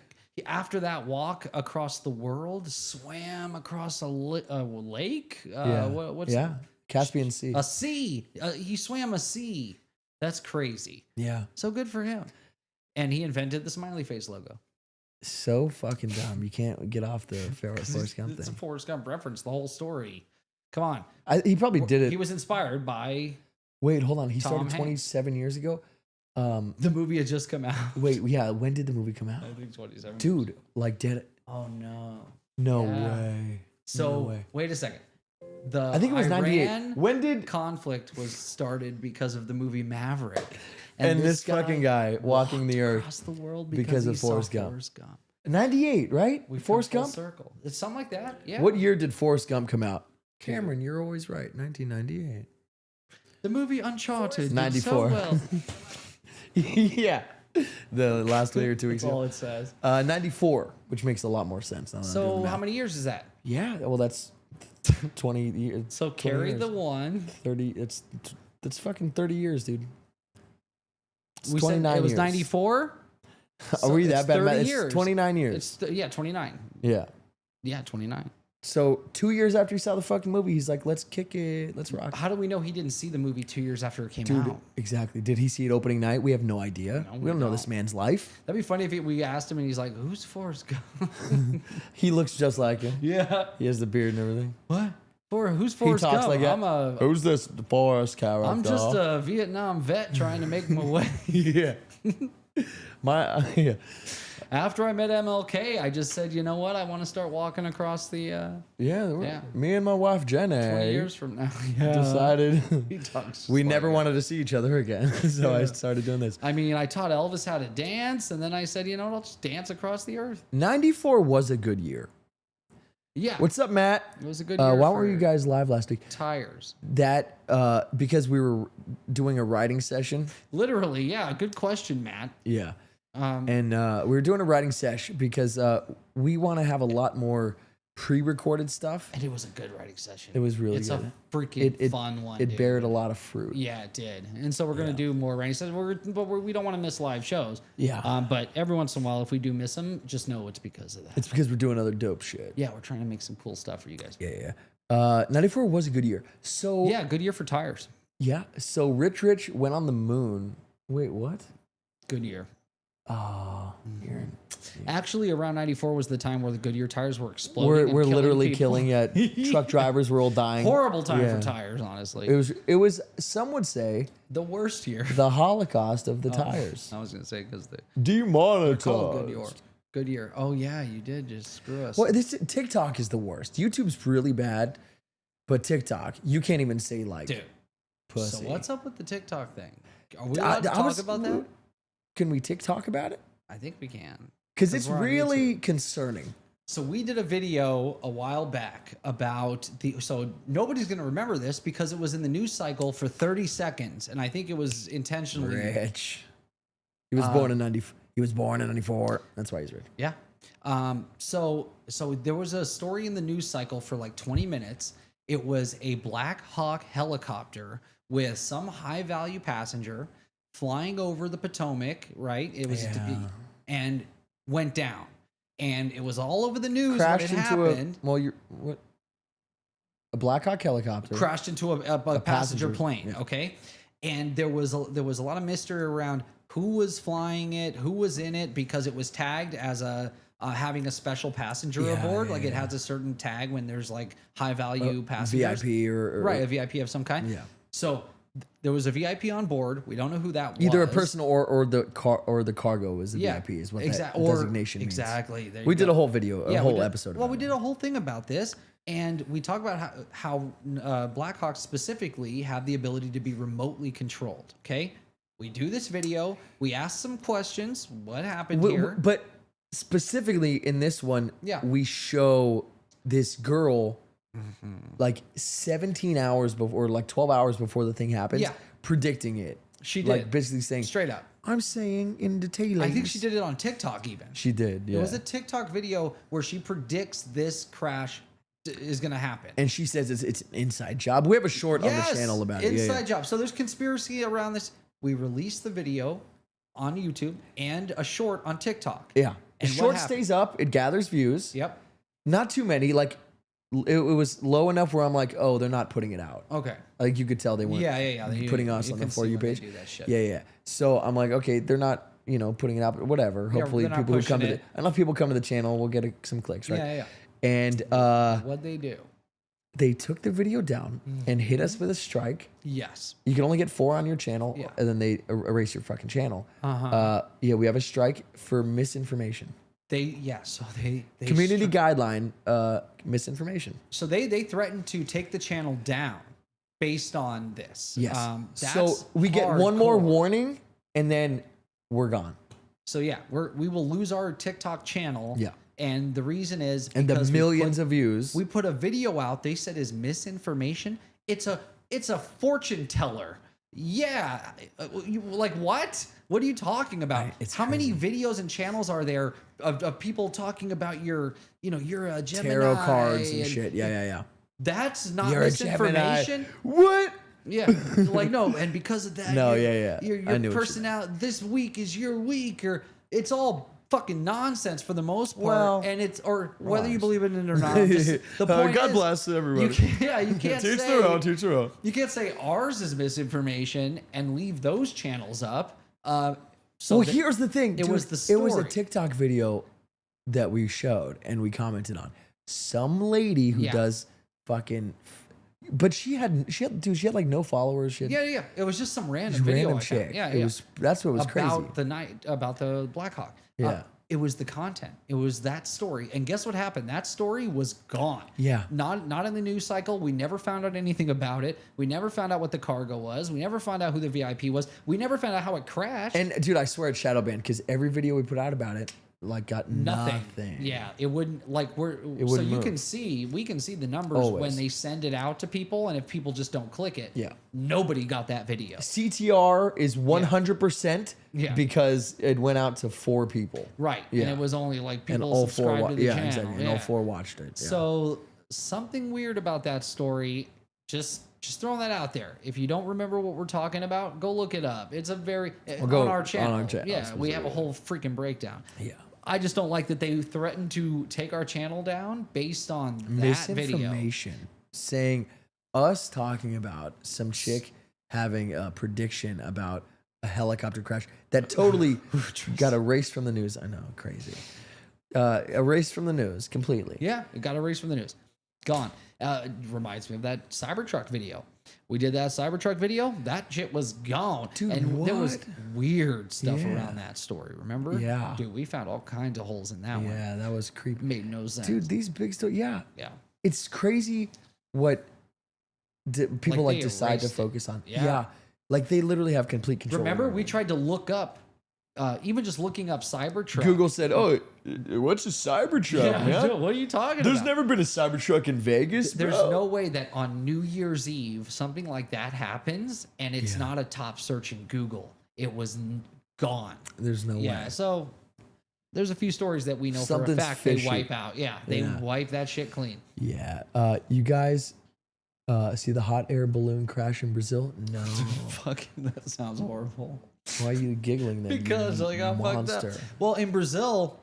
after that walk across the world, swam across a lake. Yeah. What's yeah. Caspian Sea. a sea? He swam a sea. That's crazy. Yeah. So good for him. And he invented the smiley face logo. So fucking dumb. You can't get off the Forrest Gump It's a thing. Forrest Gump reference. The whole story. Come on. He probably did He it. was inspired by Wait, hold on. He Tom started Hanks. 27 years ago. the movie had just come out. Wait, yeah. When did the movie come out? I think 27. Dude, like dead. Oh no. No Yeah. way. So No way. wait a second. The I think it was 98. Iran When did conflict was started because of the movie Maverick, and this fucking guy walking the earth across the world because of he saw Forrest Gump. Forrest Gump. 98, right? We've Forrest come full Gump. circle. It's something like that. Yeah. What year did Forrest Gump come out? Cameron, you're always right. 1998. The movie Uncharted. did 94. So well. Yeah. The last week or 2 weeks That's all ago. it says. 94, which makes a lot more sense. Now that I'm doing So the how math. many years is that? Yeah, well, that's 20 years. So 20 carry years. the one. 30. That's fucking 30 years, dude. It's We said 29 it was years. 94. Are we it's that bad? 30 It's years. 29 years. It's yeah, 29. Yeah. Yeah, 29. So 2 years after he saw the fucking movie, he's like, let's kick it. Let's rock. How do we know he didn't see the movie 2 years after it came Dude, out? exactly. Did he see it opening night? We have no idea. No, we don't know don't. this man's life. That'd be funny if we asked him and he's like, "Who's Forrest Gump?" He looks just like him. yeah. He has the beard and everything. What? Who's He Forrest talks Gump? like that. Who's this Forrest character? I'm just a Vietnam vet trying to make my way. yeah. Yeah. After I met MLK, I just said, you know what? I want to start walking across the Yeah. Me and my wife Jenna 20 years from now. decided He talks we just never like wanted to see each other again. So I started doing this. I mean, I taught Elvis how to dance, and then I said, you know what? I'll just dance across the earth. 94 was a good year. Yeah. What's up, Matt? It was a good year. Why were you guys live last week? Tires. That because we were doing a writing session. Literally, yeah. Good question, Matt. Yeah. And we were doing a writing session because we want to have a lot more pre-recorded stuff. And it was a good writing session. It was really it's good. a freaking It fun one. It dude. bared a lot of fruit. Yeah, it did. And so we're going to do more writing sessions. But we don't want to miss live shows. Yeah. But every once in a while, if we do miss them, just know it's because of that. It's because we're doing other dope shit. Yeah, we're trying to make some cool stuff for you guys. Yeah. 94 was a good year. So Yeah, good year for tires. yeah. So Rich went on the moon. Wait, what? Good year. Oh, Actually, around 94 was the time where the Goodyear tires were exploding. we're and literally people. killing it. Truck drivers were all dying. Horrible time Yeah. for tires, honestly. It was some would say the worst year. the Holocaust of the tires. I was going to say because they Demonetized. called Goodyear. Goodyear. Oh yeah, you did just screw us. Well, this TikTok is the worst. YouTube's really bad, but TikTok, you can't even say like Dude. pussy. So what's up with the TikTok thing? Are we allowed to talk about that? Can we TikTok about it? I think we can. Because it's we're on really concerning. So we did a video a while back about so nobody's going to remember this because it was in the news cycle for 30 seconds. And I think it was intentionally. Rich. He was born in 90. He was born in 94. That's why he's rich. Yeah. So there was a story in the news cycle for like 20 minutes. It was a Black Hawk helicopter with some high value passenger flying over the Potomac, right? It was and went down. And it was all over the news Crashed when it into happened. a Black Hawk helicopter. Crashed into a passenger plane, yeah. okay? And there was a lot of mystery around who was flying it, who was in it, because it was tagged as having a special passenger aboard. Like it has a certain tag when there's like high value passengers. VIP or right, a VIP of some kind. Yeah. So there was a VIP on board. We don't know who that was. Either a person or the car or the cargo is the VIP is what that or designation means. Exactly. There We you did go. a whole video, a whole episode. Well, about we it. did a whole thing about this, and we talk about how Blackhawks specifically have the ability to be remotely controlled. Okay, we do this video. We ask some questions. What happened here? But specifically in this one, Yeah. we show this girl like 17 hours before, like 12 hours before the thing happens, Yeah. predicting it. She did. Like basically saying, Straight up. I'm saying in detail. I think she did it on TikTok even. She did, yeah. It was a TikTok video where she predicts this crash is going to happen. And she says it's an inside job. We have a short on the channel about it. Inside job. So there's conspiracy around this. We released the video on YouTube and a short on TikTok. Yeah. The And what short happened? stays up. It gathers views. Yep. Not too many. Like it was low enough where I'm like, oh, they're not putting it out. Okay. Like you could tell they weren't They- putting us you on the can For see You when they page. do that shit. Yeah. So I'm like, okay, they're not, putting it out, but whatever. Yeah, Hopefully they're not people who come to pushing enough people come to the channel, we'll get some clicks, right? Yeah. And What'd they do? they took the video down and hit us with a strike. Yes. You can only get 4 on your channel, Yeah. and then they erase your fucking channel. Uh-huh. We have a strike for misinformation. They Community guideline, misinformation. So they threatened to take the channel down based on this. Yes. That's So we get one more hardcore. warning, and then we're gone. So yeah, we will lose our TikTok channel. Yeah. And the reason is And the because millions of views. we put a video out. They said is misinformation. It's a fortune teller. Yeah. Like what? What are you talking about? It's How many videos and channels are there of people talking about you're a Gemini tarot cards and shit. Yeah. That's not You're a Gemini. misinformation. What? Yeah, like no, and because of that, No, your- yeah. Your I knew what you personality this week is your week, or it's all fucking nonsense for the most part. Well, and it's or whether you believe in it or not. Just, the point God is, bless everybody. You can't Teach say their own. Teach their own. you can't say ours is misinformation and leave those channels up. So Well, that- here's the thing. it dude. was the It was a story. TikTok video that we showed and we commented on. Some lady who Yeah. does fucking But she had like no followers. She had Yeah. It was just some random just video random account. chick. Yeah. That's what was about crazy. about the Black Hawk. Yeah. It was the content. It was that story. And guess what happened? That story was gone. Yeah. Not in the news cycle. We never found out anything about it. We never found out what the cargo was. We never found out who the VIP was. We never found out how it crashed. And dude, I swear it's shadow banned because every video we put out about it like got nothing. Yeah, it wouldn't like so wouldn't you move. can see we can see the numbers Always. when they send it out to people, and if people just don't click it, Yeah. nobody got that video. CTR is 100% Yeah. because it went out to 4 people. Right. Yeah. And it was only like And people all 4 subscribed to the channel. exactly. And all 4 watched it. Yeah. So something weird about that story, just throwing that out there. If you don't remember what we're talking about, go look it up. It's a very go on our channel. on our channel, Yeah, we have a whole freaking breakdown. Yeah. I just don't like that they threatened to take our channel down based on that video. Misinformation saying us talking about some chick having a prediction about a helicopter crash that totally got erased from the news. I know, crazy. Erased from the news completely. Yeah, it got erased from the news. Gone. It reminds me of that Cybertruck video. We did that Cybertruck video. That shit was gone. Dude, and there was what? weird stuff Yeah. around that story. Remember? Yeah. Dude, we found all kinds of holes in that one. Yeah, that was creepy. Made no sense. Dude, these big stories. Yeah. Yeah. It's crazy what people Like, like they decide to erased it. focus on. Yeah. Like they literally have complete control. Remember, over we it. tried to look up, even just looking up Cybertruck. Google said, "Oh, what's a Cybertruck, Yeah, man? dude, what are you talking There's about? never been a Cybertruck in Vegas. There's bro." no way that on New Year's Eve something like that happens and it's not a top search in Google. It was gone. There's no Yeah, way. so there's a few stories that we know for a Something's fact fishy. they wipe out. Yeah, they Yeah. wipe that shit clean. Yeah. You guys see the hot air balloon crash in Brazil? No. Fucking, that sounds horrible. Why are you giggling then? Because you like I'm fucked up. monster. Well, in Brazil,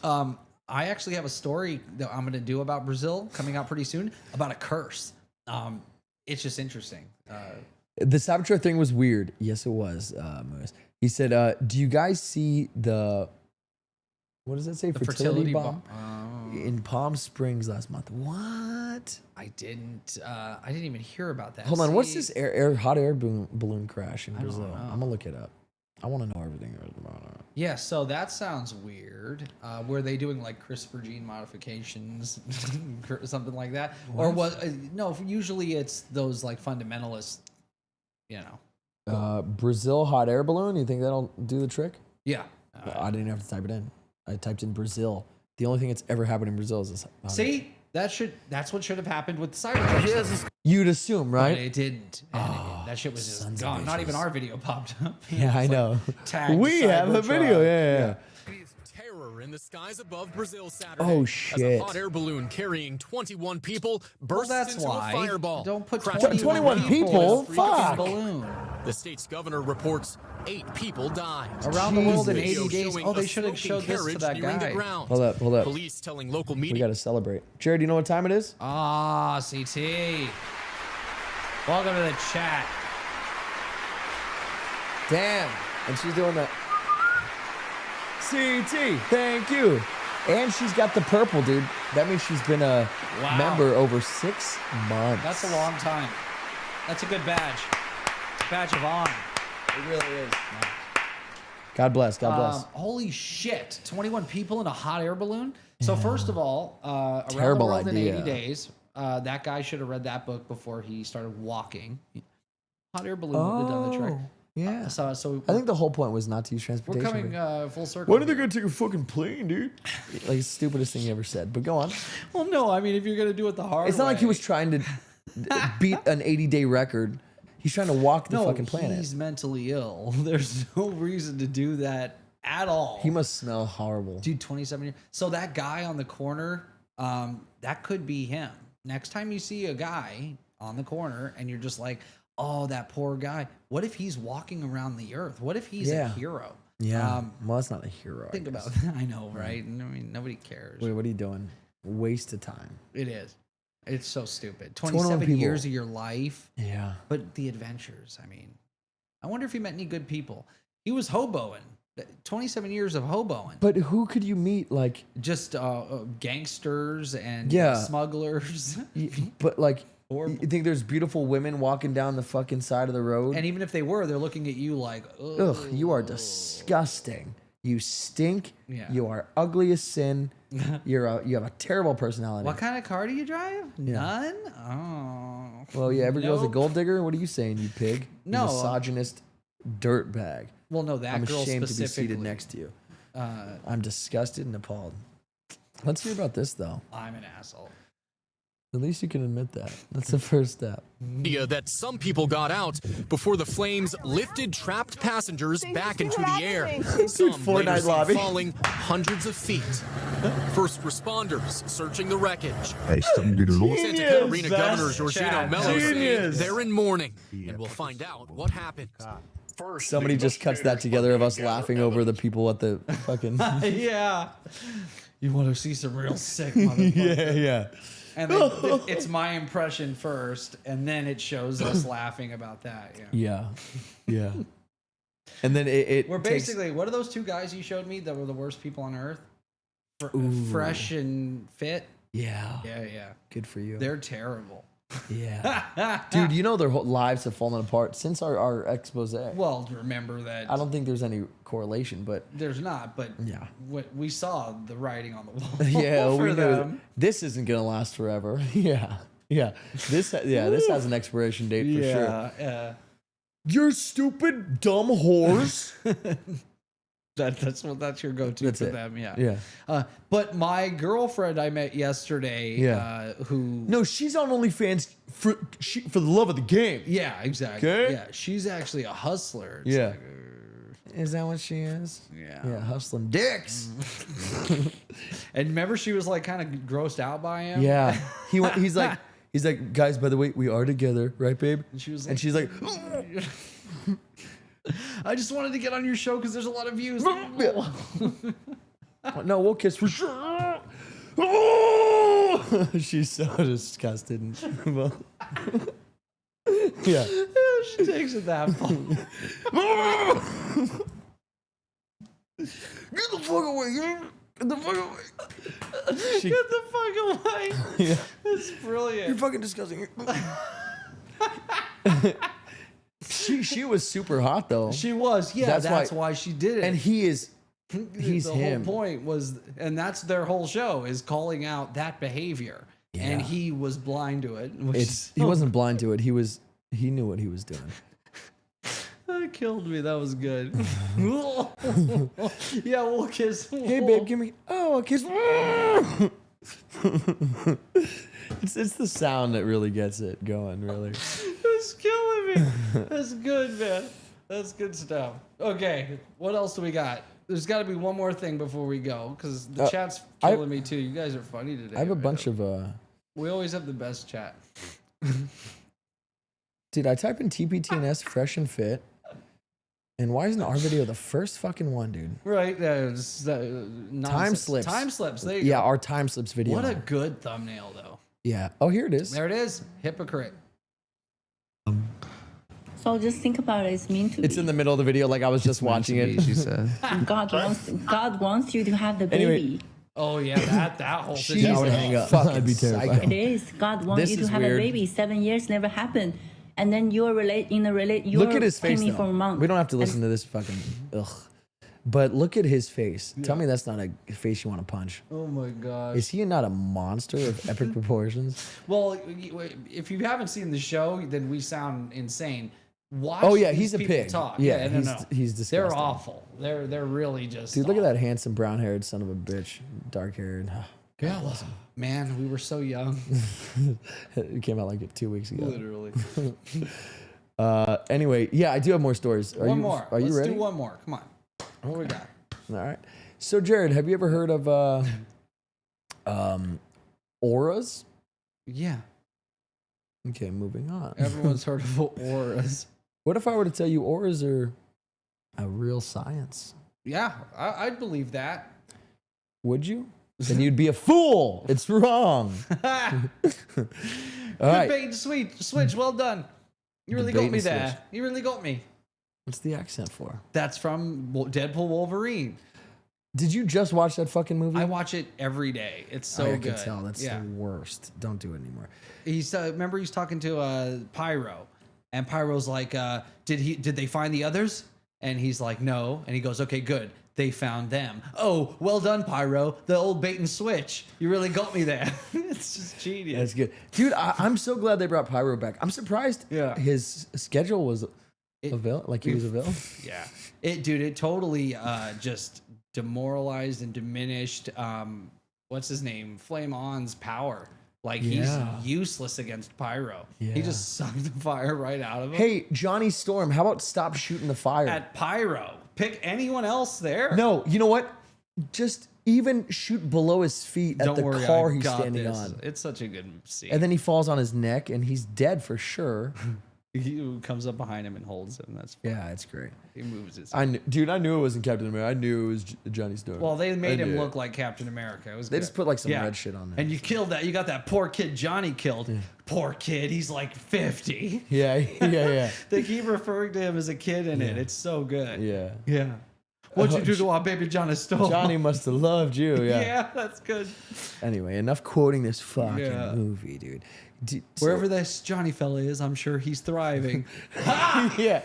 I actually have a story that I'm gonna do about Brazil coming out pretty soon about a curse. It's just interesting. The Cybertruck thing was weird. Yes, it was. Moose. He said, "Do you guys see the what does it say? The fertility bomb. in Palm Springs last month? What? I didn't even hear about that. Hold on. What's See, this hot air balloon crash in Brazil? know. I'm gonna look it up. I want to know everything about it. Yeah, so that sounds weird. Were they doing like CRISPR gene modifications, something like that, or was no? Usually it's those like fundamentalist, you know. Brazil hot air balloon. You think that'll do the trick? Yeah. I didn't have to type it in. I typed in Brazil. The only thing that's ever happened in Brazil is this. See, that's what should have happened with the Cybertruck. You'd assume, But right? it didn't. And that shit was just sons of gone. Not bitches. even our video popped up. Yeah, I know. tagged We have a Cybertruck. video. Yeah. Terror in the skies above Brazil Saturday. Oh, As shit. a hot air balloon carrying 21 people burst That's into why. a fireball. Don't put crashing 21 into a people? freaking Fuck. balloon. The state's governor reports 8 people died. Around the world in Video 80 days. showing Oh, they a should have smoking showed this to carriage that nearing the guy. ground. Hold up. Police telling local We media. got to celebrate. Jared, do you know what time it is? Ah, CT. Welcome to the chat. Damn. And she's doing that. CT, thank you. And she's got the purple, dude. That means she's been a Wow. member over 6 months. That's a long time. That's a good badge. Badge of honor. It really is. God bless. God bless. Holy shit. 21 people in a hot air balloon? So first of all, around Terrible the world idea. in 80 days, that guy should have read that book before he started walking. Hot air balloon would have done the trick. Yeah. So I think the whole point was not to use we're transportation. coming full circle. when are they going to take a fucking plane, dude? Like, stupidest thing you ever said. But go on. Well, no, I mean, if you're going to do it the hard It's not like he way- was trying to beat an 80-day record. He's trying to walk the fucking planet. He's mentally ill. There's no reason to do that at all. He must smell horrible. Dude, 27 years. So that guy on the corner, that could be him. Next time you see a guy on the corner and you're just like, oh, that poor guy. What if he's walking around the earth? What if he's a hero? Yeah. Well, that's not a hero. Think I about guess. that. I know, right? I mean, nobody cares. Wait, what are you doing? Waste of time. It is. It's so stupid. 21 27 people. years of your life. Yeah. But the adventures, I mean, I wonder if he met any good people. He was hoboing. 27 years of hoboing. But who could you meet? Like, Just gangsters and Yeah. smugglers. but like, Horrible. You think there's beautiful women walking down the fucking side of the road? And even if they were, they're looking at you like, Ugh, you are disgusting. You stink. Yeah. You are ugly as sin. You have a terrible personality. What kind of car do you drive? None? Oh. Well, yeah, every girl's a Nope. gold digger. What are you saying, you pig? You No, misogynist dirtbag. Well, no, that I'm girl ashamed to be specifically. seated next to you. Uh, I'm disgusted and appalled. Let's hear about this, though. I'm an asshole. At least you can admit that. That's the first step. Idea that some people got out before the flames lifted trapped passengers back into the air. Some later Fortnite seen lobby. falling hundreds of feet. First responders searching the wreckage. Hey, something to the Lord. Santa Catarina Governor Georgino Chad. Mello saying Genius. they're in mourning, and we'll find out what happened. Somebody just cuts that together of us laughing over the people at the fucking. Yeah. You want to see some real sick motherfuckers. yeah. And then it's my impression first, and then it shows us laughing about that. Yeah. Yeah. And then it We're takes- basically, what are those two guys you showed me that were the worst people on earth? Fresh and fit. Yeah. Yeah. Good for you. They're terrible. Yeah. Dude, you know their whole lives have fallen apart since our expose. Well, remember that I don't think there's any correlation, but there's not, but yeah. we saw the writing on the wall. Yeah, for we knew them. this isn't gonna last forever. Yeah. This has an expiration date for sure. Yeah. You're stupid, dumb whores. That's your go-to That's for it. them. Yeah. Yeah. But my girlfriend I met yesterday, who No, she's on OnlyFans for the love of the game. yeah, exactly. Okay. Yeah, she's actually a hustler. It's Yeah. like, Is that what she is? yeah. Yeah, hustling dicks. And remember, she was like kind of grossed out by him. Yeah. He's like, guys, by the way, we are together, right, babe? And she was And she's like, I just wanted to get on your show because there's a lot of views. no, we'll kiss for sure. She's so disgusted. Well, yeah. She takes it that far. Get the fuck away. Get the fuck away. She, Get the fuck away. yeah. That's brilliant. You're fucking disgusting. She was super hot though. She was, yeah. That's That's, why- why she did it. And he's the him. whole point was, and that's their whole show is calling out that behavior. And Yeah. he was blind to it. Which He wasn't blind to it. He knew what he was doing. that killed me. That was good. Yeah, we'll kiss. Hey babe, give me a kiss. It's the sound that really gets it going, really. It's killing me. That's good, man. That's good stuff. Okay, what else do we got? There's got to be one more thing before we go, because the chat's killing me too. You guys are funny today. I have a man. bunch of We always have the best chat. dude, I type in TPTNS fresh and fit. And why isn't our video the first fucking one, dude? Right. Time slips. Time slips. There you Yeah, go. our time slips video. What a good thumbnail, though. Yeah. Oh, here it is. There it is. Hypocrite. So just think about it. It's meant to It's be. in the middle of the video, like I was just watching it. She said. God wants you to have the baby. Anyway. Oh yeah, that whole She's situation. I would hang up. I'd be terrified. It is. God wants This you to is have weird. a baby. 7 years never happened. And then you're Look at his face, for a though. month. We don't have to listen And to this fucking ugh. But look at his face. Tell me that's not a face you want to punch. Oh my gosh. Is he not a monster of epic proportions? Well, if you haven't seen the show, then we sound insane. Watch. Oh, yeah, these he's a people pig. Talk. Yeah, no. he's disgusting. They're awful. They're really just. Dude, look at awful. that handsome brown-haired son of a bitch, dark-haired. God bless him. Man, we were so young. It came out like 2 weeks ago. Literally. Anyway, yeah, I do have more stories. One more. Are you Let's ready? do one more. Come on. What we got? All right. So, Jared, have you ever heard of auras? Yeah. Okay, moving on. Everyone's heard of auras. What if I were to tell you auras are a real science? Yeah, I'd believe that. Would you? Then you'd be a fool. It's wrong. Good All right. bait and switch. Well done. You really The bait got me and there. switch. You really got me. What's the accent for? That's from Deadpool Wolverine. Did you just watch that fucking movie? I watch it every day. It's so I good. can tell. That's the worst. Don't do it anymore. Remember he's talking to Pyro, and Pyro's like, did they find the others? And he's like, no. And he goes, okay, good. They found them. Oh, well done, Pyro. The old bait and switch. You really got me there. It's just genius. That's good. Dude, I'm so glad they brought Pyro back. I'm surprised his schedule was a villain. Like he was a villain. Yeah. It totally just demoralized and diminished what's his name? Flame On's power. Like he's useless against Pyro. Yeah. He just sucked the fire right out of him. Hey, Johnny Storm, how about stop shooting the fire? At Pyro. Pick anyone else there. No, you know what? Just even shoot below his feet at Don't the worry, car I he's got standing this. on. It's such a good scene. And then he falls on his neck and he's dead for sure. He comes up behind him and holds him. That's fine. Yeah, it's great. He moves his. I knew it wasn't Captain America. I knew it was Johnny Storm. Well, they made I him knew look it. like Captain America. It was They good. just put like some red shit on there. And you killed that. You got that poor kid Johnny killed. Poor kid. He's like 50. Yeah. They keep referring to him as a kid in it. It's so good. Yeah. Yeah. What'd you Oh, do to our baby Johnny Storm? Johnny must have loved you. Yeah. Yeah, that's good. Anyway, enough quoting this fucking Yeah. movie, dude. Wherever this Johnny fella is, I'm sure he's thriving. Yeah.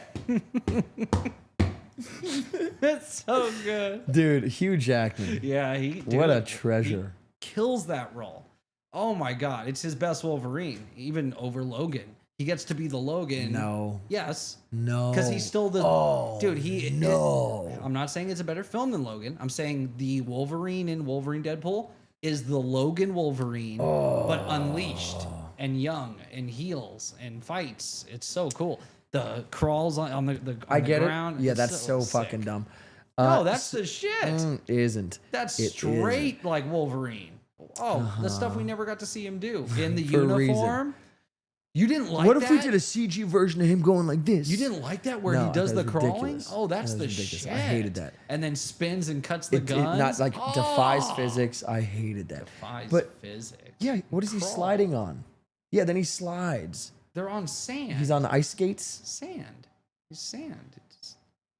That's so good. Dude, Hugh Jackman. Yeah, What a treasure. He kills that role. Oh my God, it's his best Wolverine, even over Logan. He gets to be the Logan. No. Yes. No. Because he's still the dude. I'm not saying it's a better film than Logan. I'm saying the Wolverine in Wolverine Deadpool is the Logan Wolverine, but unleashed and young and heals and fights. It's so cool. The crawls on the I get ground. it. Yeah, It's that's so sick. fucking dumb. No, that's the shit. Isn't. That's It straight isn't. like Wolverine. Oh, the stuff we never got to see him do in the For a reason. uniform. You didn't like What that? if we did a CG version of him going like this? You didn't like that where No, he I does thought the it was crawling? ridiculous. Oh, that's That the was ridiculous. shit. I hated that. And then spins and cuts the It guns. not like defies Oh! physics. I hated that. Defies But physics. yeah, what is he Crawl. sliding on? Yeah, then he slides. They're on sand. He's on the ice skates. sand. It's sand.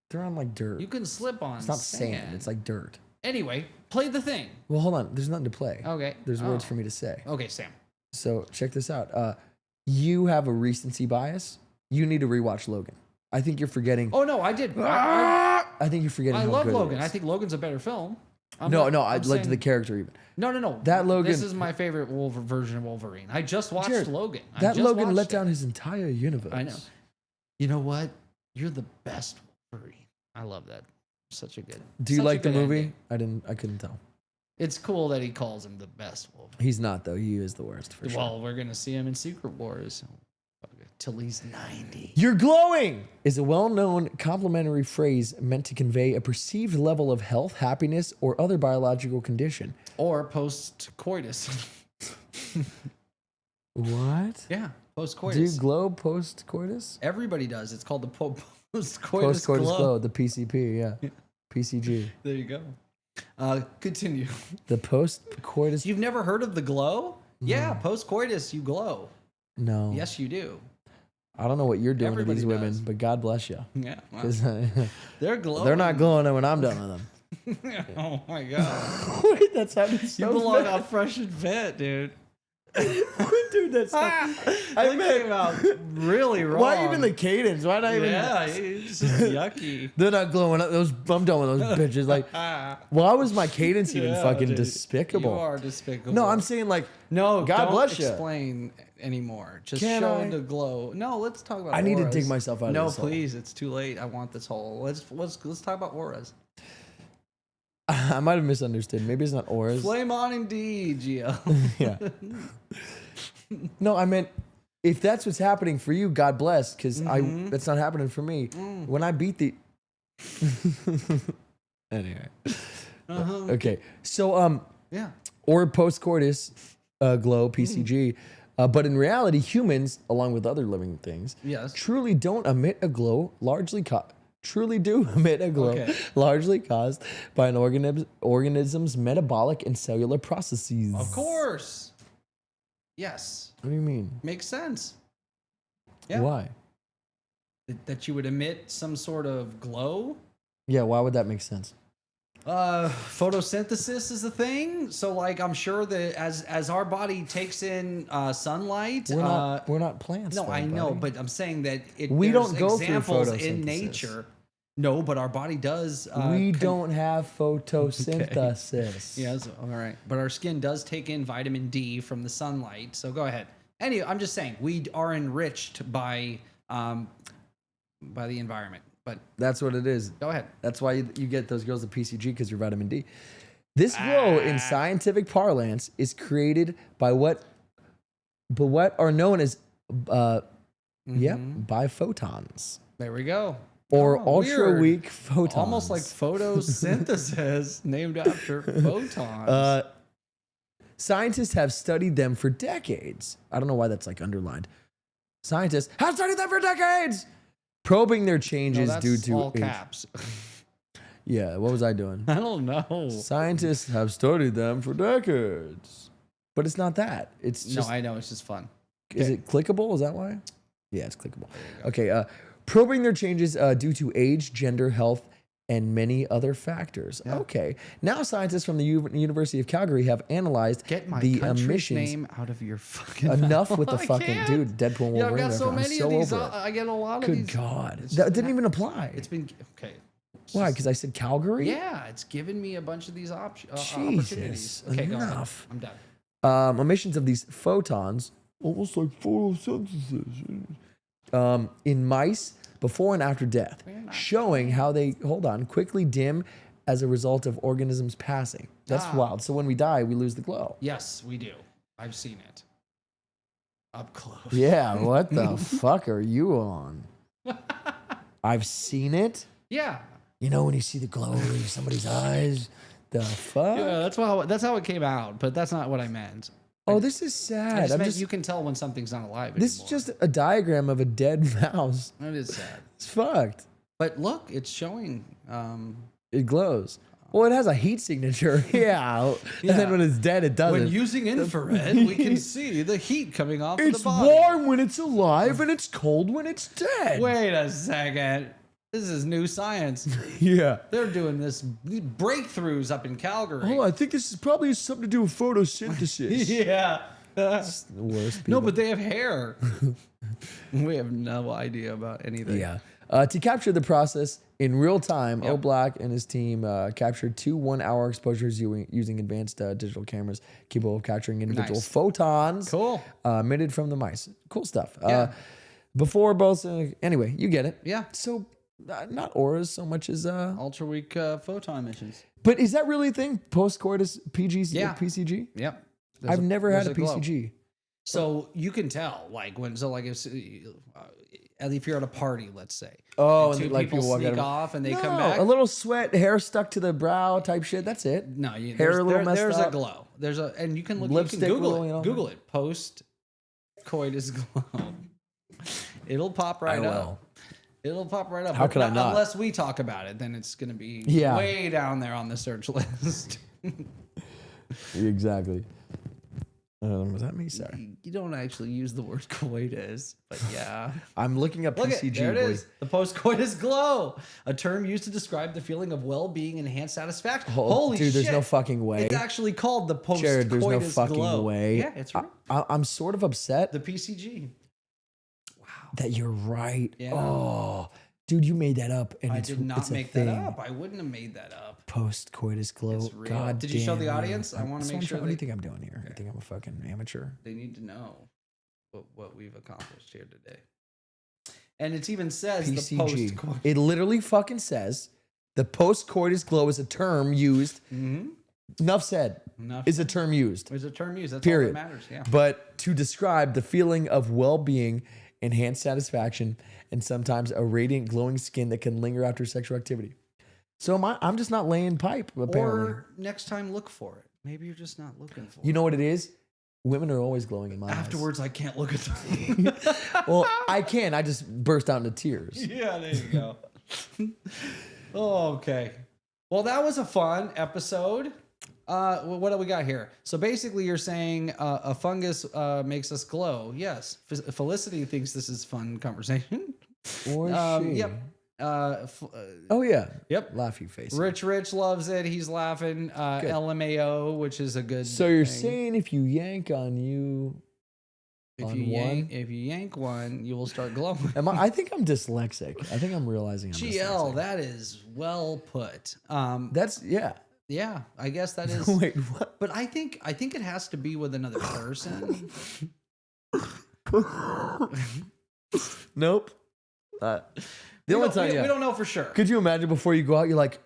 They're on like dirt. You can slip on It's not sand. sand. It's like dirt. Anyway, play the thing. Well, hold on. There's nothing to play. Okay. There's words Oh. for me to say. Okay, Sam. So check this out. You have a recency bias. You need to rewatch Logan. I think you're forgetting. Oh no, I did. I think you're forgetting. I how love good it Logan. is. I think Logan's a better film. I I'm like to saying- the character even. No. That Logan- This is my favorite version of Wolverine. I just watched Jared, Logan. I That just Logan watched let it. down his entire universe. I know. You know what? You're the best Wolverine. I love that. Such a good. Do you such a like the good movie? ending. I couldn't tell. It's cool that he calls him the best Wolverine. He's not though. He is the worst for sure. Well, we're gonna see him in Secret Wars till he's 90. You're glowing is a well-known complimentary phrase meant to convey a perceived level of health, happiness, or other biological condition. Or post coitus. What? Yeah, post Do coitus. you glow post-coitus? Everybody does. It's called the post coitus Post-coitus glow. glow, the PCP, yeah. PCG. There you go. Continue. The post-coitus. You've never heard of the glow? Yeah, post coitus, you glow. No. Yes, you do. I don't know what you're doing Everybody to these women, does. but God bless you. Yeah. well, 'Cause, they're glowing. they're not glowing when I'm done with them. Oh my god. Wait, that sounded so You belong bad. on Fresh and Fit, dude. Dude, that's I meant- came out really wrong. Why even the cadence? Why not even? Yeah, it's just yucky. They're not glowing up. I'm done with those bitches. Like, why was my cadence even Yeah, fucking dude. despicable? You are despicable. No, I'm saying like, no. God don't bless you. explain anymore. Just Can show I? the glow. No, let's talk about. I need to auras. dig myself out of No, this hole. please. It's too late. I want this hole. Let's talk about auras. I might have misunderstood. Maybe it's not auras. Flame on, indeed, Gio. Yeah. No, I meant if that's what's happening for you, God bless, because that's not happening for me. When I beat the anyway. Okay. So Yeah. or post-coitus glow, PCG. But in reality, humans, along with other living things, Yes. truly don't emit a glow, truly do emit a glow, Okay. largely caused by an organism's metabolic and cellular processes. Of course. Yes. What do you mean? Makes sense. Yeah. Why? That you would emit some sort of glow. Yeah, why would that make sense? Photosynthesis is a thing. So like I'm sure that as our body takes in sunlight, We're not plants. no, though, I know, buddy. but I'm saying that We there's don't go through examples in photosynthesis. nature. No, but our body does. We don't have photosynthesis. Yes, all right. But our skin does take in vitamin D from the sunlight. So go ahead. Anyway, I'm just saying we are enriched by the environment. But That's what it is. go ahead. That's why you get those girls at PCG, because you're vitamin D. This glow in scientific parlance is created by what are known as biphotons, There we go. or Oh, ultra weird. weak photons. Almost like photosynthesis, named after photons. Scientists have studied them for decades. I don't know why that's like underlined. Scientists have studied them for decades, probing their No, changes that's due to all age. caps. Yeah, what was I doing? I don't know. Scientists have studied them for decades. But it's not that. It's No, just, I know. It's just fun. is it clickable? Is that why? Yeah, it's clickable. Okay, probing their changes due to age, gender, health, and many other factors. Yeah. Okay, now scientists from the University of Calgary have analyzed Get my the country's emissions. name out of your fucking Enough mouth. with the I fucking can't. dude. Deadpool and Yeah, I've Wolverine. got so I'm many so of these. over it. I get a lot of Good these. God, It's that just didn't not- even apply. It's been okay. Why? Because I said Calgary. Yeah, it's given me a bunch of these opportunities. Jesus, Okay, go ahead. enough. I'm done. Emissions of these photons, almost like photosynthesis, in mice before and after death, showing how they quickly dim as a result of organisms passing. That's wild. So when we die, we lose the glow. Yes, we do. I've seen it up close. Yeah, what the fuck are you on? I've seen it. Yeah. You know when you see the glow leave somebody's eyes? The fuck? Yeah, that's how it came out, but that's not what I meant. Oh, this is I sad. just I'm meant just, you can tell when something's not alive anymore. this is just a diagram of a dead mouse. That is sad. It's fucked. But look, it's showing. It glows. Well, it has a heat signature. Yeah. And then Yeah. when it's dead, it doesn't. When using infrared, we can see the heat coming off of It's the body. warm when it's alive and it's cold when it's dead. Wait a second. This is new science. Yeah. They're doing these breakthroughs up in Calgary. Oh, I think this is probably something to do with photosynthesis. Yeah. It's the worst people. No, but they have hair. We have no idea about anything. Yeah. To capture the process in real time, O'Black and his team captured 2 1-hour exposures using advanced digital cameras capable of capturing individual Nice. photons Cool. emitted from the mice. Cool stuff. Yeah. Before both, anyway, you get it. Yeah. So, not auras so much as Ultra weak photon emissions. But is that really a thing? Post-coitus PGC, Yeah. PCG? Yep. I've never had a glow. PCG. So you can tell, like if you're at a party, let's say. Oh, and two and like people people walk sneak out of- off and they No, come back. a little sweat, hair stuck to the brow type shit. That's it. No, hair there's, a little messed there's up. a glow. There's a, and you can look. Lipstick you can Google glowing and all it. Google that. it. Post coitus glow. It'll pop right I up. will. It'll pop right up. How But could I not? Unless we talk about it, then it's gonna be Yeah. way down there on the search list. Exactly. Was that me? Sorry. You don't actually use the word coitus, but yeah. I'm looking up Look PCG. at there it boy. is. The post-coitus glow, a term used to describe the feeling of well-being and enhanced satisfaction. Oh, Holy dude, shit! there's no fucking way. It's actually called the post-coitus Jared, there's no fucking glow. way. Yeah, it's real. I'm sort of upset The PCG. that you're right. Yeah. Oh, dude, you made that up. And I it's, did not it's a make that thing. up. I wouldn't have made that up. Post-coitus glow. It's real. God Did you show damn, the man. audience? I wanna That's make what I'm sure trying- What do you they- think I'm doing here? You think I'm a fucking amateur? They need to know what we've accomplished here today. And it even says the PCG. post-coitus. It literally fucking says the post-coitus glow is a term used. Enough said. Enough Is a term used. There's a term used. That's Period. all that matters. Yeah. But to describe the feeling of well-being, enhanced satisfaction, and sometimes a radiant, glowing skin that can linger after sexual activity. So I'm just not laying pipe, apparently. Or next time, look for it. Maybe you're just not looking for You it. know what it is? Women are always glowing in my Afterwards, I can't look at them. eyes. Well, I can. I just burst out into tears. Yeah, there you go. Okay. Well, that was a fun episode. What do we got here? So basically, you're saying a fungus makes us glow. Yes. Felicity thinks this is fun conversation. Or she. Yep. Oh yeah. Yep. Laughy face. Rich loves it. He's laughing. LMAO, which is a good. So you're thing. saying if you yank on you, if you yank one, you will start glowing. I think I'm dyslexic. I think I'm realizing I'm GL, dyslexic. that is well put. That's yeah. Yeah, I guess that is. Wait, what? But I think it has to be with another person. Nope. The only time, we don't know for sure. Could you imagine before you go out, you're like,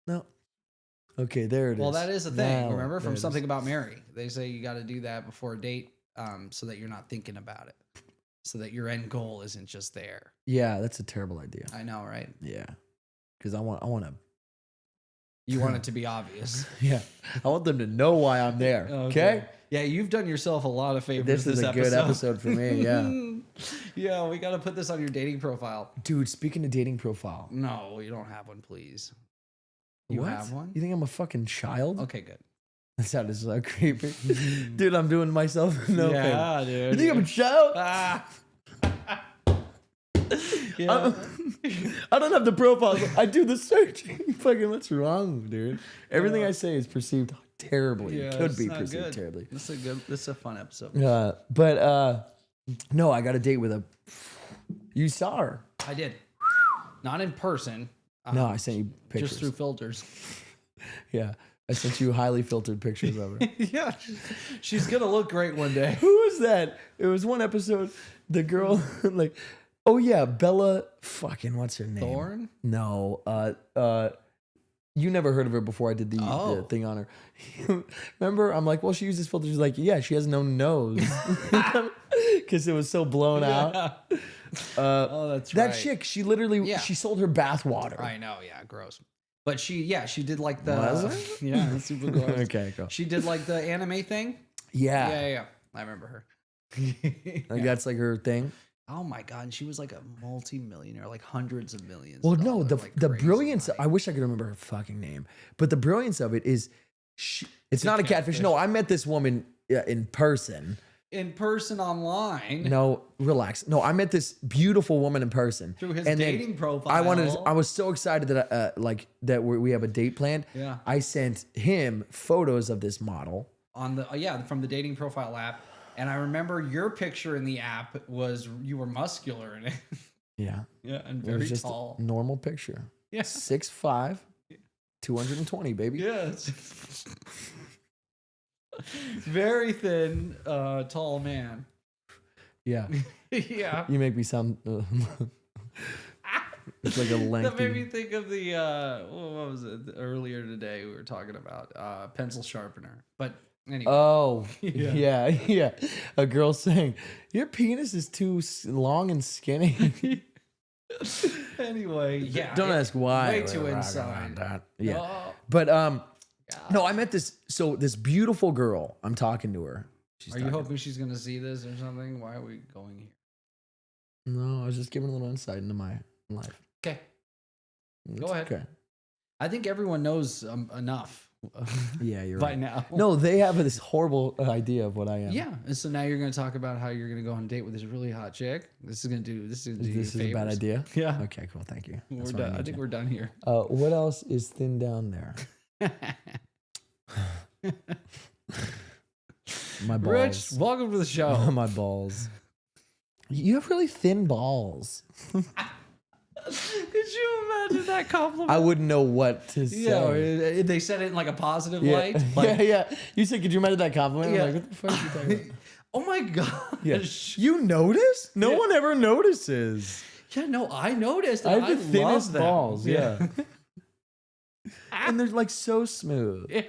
no. Okay, there it is. Well, that is a thing. Now, Remember there from it Something is. About Mary, they say you got to do that before a date, so that you're not thinking about it, so that your end goal isn't just there. Yeah, that's a terrible idea. I know, right? Yeah, because I want to. You want it to be obvious. Yeah, I want them to know why I'm there. Okay. Yeah, you've done yourself a lot of favors. This is a good episode for me. Yeah. Yeah, we got to put this on your dating profile. Dude, speaking of dating profile. No, you don't have one, please. You What? have one? You think I'm a fucking child? Okay, good. That sounded so creepy. Dude, I'm doing myself no favor. Yeah, dude. You think I'm a child? Ah. Yeah. I don't have the profiles. I do the searching. Fucking, what's wrong, dude? Everything I say is perceived terribly. It could it's be not perceived good. terribly. This is a fun episode. No, I got a date with a. You saw her. I did. Not in person. No, I sent you pictures. Just through filters. Yeah, I sent you highly filtered pictures of her. Yeah. She's going to look great one day. Who was that? It was one episode. The girl, like, oh yeah, Bella. Fucking, what's her name? Thorne? No. You never heard of her before I did the thing on her. Remember? I'm like, well, she uses filters. She's like, yeah, she has no nose. Because it was so blown out. Oh, that's that right. chick, she literally, she sold her bath water. I know, yeah, gross. But she did like the... Was it? Yeah, it's super gross. Okay, cool. She did like the anime thing. Yeah. Yeah. I remember her. Like that's like her thing. Oh my god, and she was like a multi-millionaire, like hundreds of millions. Well, of no, dollars, like the crazy brilliance. money. I wish I could remember her fucking name, but the brilliance of it is, it's not a catfish. No, I met this woman in person. In person, online. No, relax. No, I met this beautiful woman in person Through his and then dating profile. I was so excited that that we have a date planned. Yeah. I sent him photos of this model On the from the dating profile app, and I remember your picture in the app was you were muscular in it. Yeah. Yeah, and It very was just tall. a normal picture. Yeah. 6'5", 220, baby. Yes. Very thin, tall man. Yeah. Yeah. You make me sound it's like a lengthy. That made me think of the what was it earlier today we were talking about pencil sharpener. But anyway. Oh, Yeah. yeah. A girl saying, "Your penis is too long and skinny." Anyway, yeah. Don't ask why. Way we're too rocking inside. around that. Yeah. Oh, But no, I met this beautiful girl. I'm talking to her. are you hoping she's gonna see this or something? Why are we going here? No, I was just giving a little insight into my life. Okay. It's Go ahead. Okay. I think everyone knows enough Yeah, you're by right. now. No, they have this horrible idea of what I am. Yeah, and so now you're going to talk about how you're going to go on a date with this really hot chick. This is going to do This you is a bad favors. idea. Yeah. Okay, cool. Thank you. We're That's what done. I need think to- we're done here. What else is thin down there? My balls. Rich, welcome to the show. My balls. You have really thin balls. Could you imagine that compliment? I wouldn't know what to say. Yeah, they said it in like a positive Yeah. light. Like, yeah. You said, could you imagine that compliment? Yeah. I'm like, what the fuck are you talking about? oh my gosh. Yeah. You notice? No one ever notices. Yeah, no, I noticed. I And have the love thinnest them. balls. Yeah. And they're like so smooth. Yeah.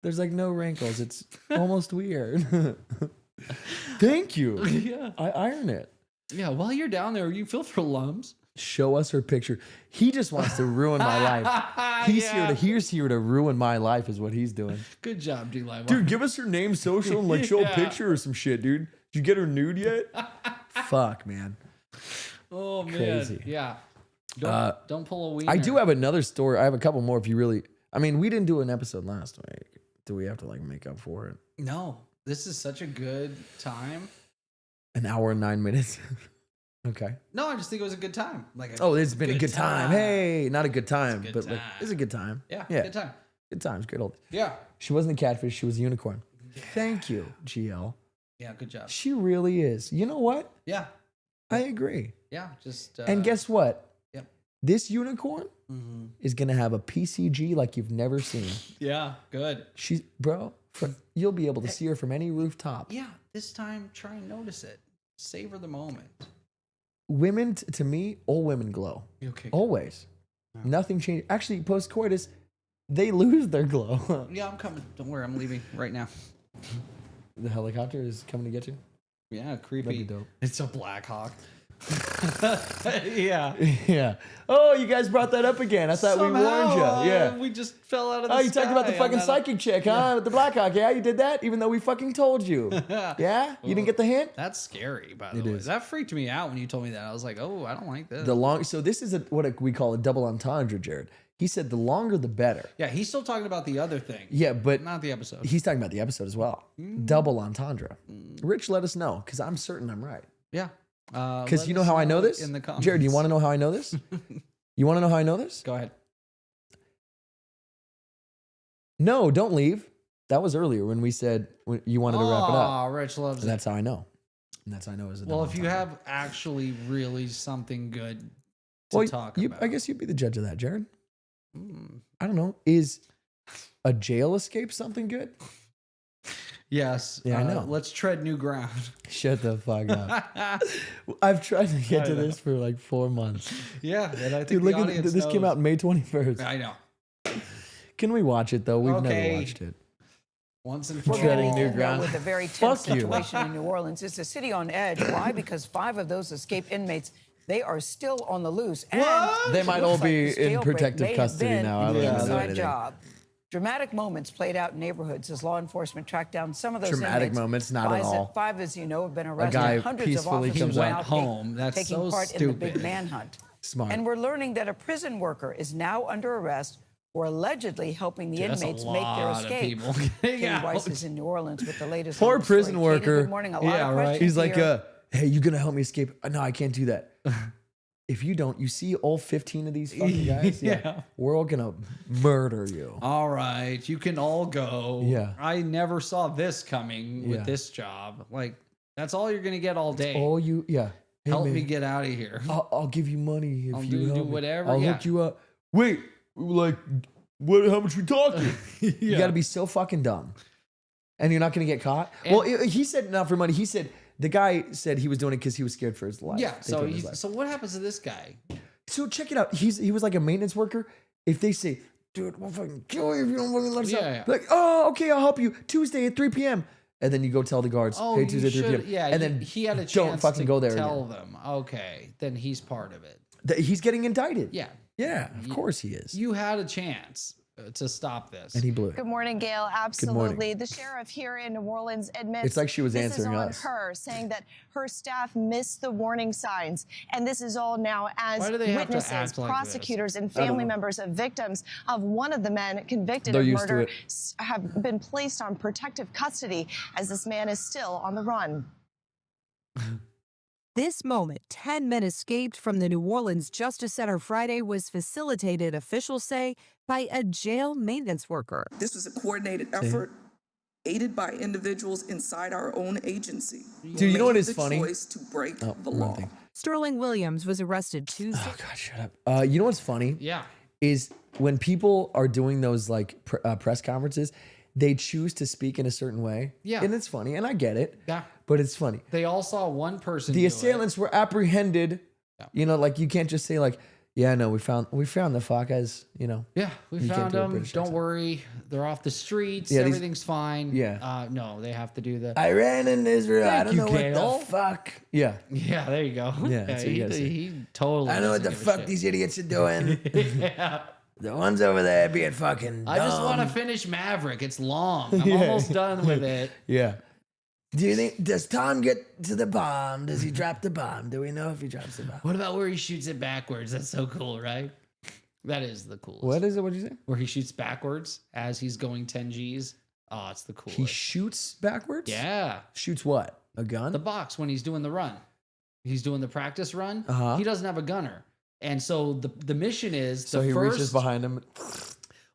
There's like no wrinkles. It's almost weird. Thank you. Yeah. I iron it. Yeah, while you're down there, you feel for lumps. Show us her picture. He just wants to ruin my life. He's here to ruin my life is what he's doing. Good job, D-Live. Dude, give us her name, social, and like show a Yeah. picture or some shit, dude. Did you get her nude yet? Fuck, man. Oh, man. Crazy. Yeah. Don't pull a wiener. I do have another story. I have a couple more if you really. I mean, we didn't do an episode last week. Do we have to like make up for it? No, this is such a good time. An hour and 9 minutes. Okay. No, I just think it was a good time. Like, Oh, it's been a good time. Hey, not a good time, good but like time. it's a good time. yeah, Yeah. good time. Good times, great old. Yeah, She wasn't a catfish. She was a unicorn. Thank you, GL. yeah, good job. She really is. You know what? Yeah, I agree. yeah, just And guess what? Yep. This unicorn is gonna have a PCG like you've never seen. yeah, good. She's you'll be able to see her from any rooftop. Yeah, this time try and notice it. Savor the moment. Women, to me, all women glow. Okay. Always. Nothing changes. Actually, post coitus, they lose their glow. Yeah, I'm coming. Don't worry, I'm leaving right now. The helicopter is coming to get you. Yeah, creepy. That'd be dope. It's a Black Hawk. yeah. Yeah. Oh, you guys brought that up again. I thought we warned you. Yeah. We just fell out of the Oh, you talked about the sky on fucking that- psychic chick, huh? With the Blackhawk. Yeah, you did that, even though we fucking told you. Yeah? You didn't get the hint? That's scary, by the It way. is. That freaked me out when you told me that. I was like, oh, I don't like this. So this is what we call a double entendre, Jared. He said the longer the better. Yeah, he's still talking about the other thing. Yeah, but Not the episode. he's talking about the episode as well. Double entendre. Rich, let us know, because I'm certain I'm right. Yeah. Because you know how I know this? In the comments. Jared, you want to know how I know this? You want to know how I know this? Go ahead. No, don't leave. That was earlier when we said you wanted to wrap it up. Oh, Rich loves And it. that's how I know. And that's how I know it was a Well, double if you entendre. have actually really something good to talk about. I guess you'd be the judge of that, Jared. I don't know. Is a jail escape something good? Yes. Yeah, I know. Let's tread new ground. Shut the fuck up. I've tried to get to this for like 4 months. Yeah, and I think Dude, the look at audience this came knows. out May 21st. I know. Can we watch it though? We've Okay. never watched it. Once and We're for treading all. new Deal ground. with a very Fuck tense you. situation in New Orleans. It's a city on edge. Why? Because 5 of those escaped inmates, they are still on the loose. And They it might looks all like be this in jailbreak protective may have custody been now. I an don't even know inside anything. job. Dramatic moments played out in neighborhoods as law enforcement tracked down some of those Dramatic inmates. moments, not at all. 5, as you know, have been arrested. guy Hundreds of peacefully officers comes are out. now Went home. That's taking so part in the big stupid. manhunt. Smart. And we're learning that a prison worker is now under arrest for allegedly helping the Dude, that's a inmates make their lot of escape. people getting Katie out. Weiss is in New Orleans with the latest. Poor on the story. prison Katie, worker. Good morning. A lot Yeah, of right. questions He's like, here. hey, you gonna help me escape? No, I can't do that. If you don't, you see all 15 of these fucking guys? Yeah. We're all gonna murder you. All right, you can all go. Yeah. I never saw this coming with Yeah. this job. Like, that's all you're gonna get all day. All you, yeah. Hey, Help man, me get out of here. I'll give you money if I'll you do help me. whatever, I'll yeah. hook you up. Wait, like, what? How much we talking? You got to be so fucking dumb, and you're not gonna get caught. And- He said not for money. He said the guy said he was doing it because he was scared for his life. Yeah. They So took his life. so what happens to this guy? So check it out. He was like a maintenance worker. If they say, dude, we'll fucking kill you if you don't fucking let us out. Yeah. Like, oh, okay, I'll help you. Tuesday at 3 p.m. And then you go tell the guards, Oh, hey, you Tuesday at 3 p.m. should. Yeah. and then he had a chance don't fucking to go there tell again. them. Okay, then he's part of it. He's getting indicted. Yeah. Yeah, of course he is. You had a chance to stop this. And he blew it. Good morning, Gail. morning. Absolutely. The sheriff here in New Orleans admits It's like she was this answering is on us. her, saying that her staff missed the warning signs. And this is all now as Why do they have to witnesses, act like prosecutors, and don't family know. members of victims of one of the men convicted They're of used to murder it. have been placed on protective custody as this man is still on the run. This moment, 10 men escaped from the New Orleans Justice Center Friday, was facilitated, officials say, by a jail maintenance worker. This was a coordinated effort aided by individuals inside our own agency. Dude, you know what made is the funny? choice to break Oh, the wrong law. thing. Sterling Williams was arrested Tuesday. Oh, God, shut up. You know what's funny? Yeah. Is when people are doing those like press conferences, they choose to speak in a certain way. Yeah. And it's funny, and I get it. Yeah. But it's funny. They all saw one person. The do it. assailants were apprehended. Yeah. You know, like you can't just say like, yeah, no, we found the fuckers, you know. Yeah, we You can't found do a them. British Don't accent. worry, they're off the streets. Yeah, these- Everything's fine. Yeah. No, they have to do the. I ran in Israel. I Thank don't you, know Gail. what the fuck. Yeah. Yeah, there you go. Yeah, that's what you gotta say. he totally. I know what the doesn't give a fuck shit. these idiots are doing. Yeah. The ones over there being fucking dumb. I just want to finish Maverick. It's long. I'm Yeah. almost done with it. Yeah. Do you think, does Tom get to the bomb? Does he drop the bomb? Do we know if he drops the bomb? What about where he shoots it backwards? That's so cool, right? That is the coolest. What is it? What'd you say? Where he shoots backwards as he's going 10 Gs. Oh, it's the coolest. He shoots backwards? Yeah. Shoots what? A gun? The box when he's doing the run. He's doing the practice run. Uh-huh. He doesn't have a gunner. And so the mission is So he reaches behind him.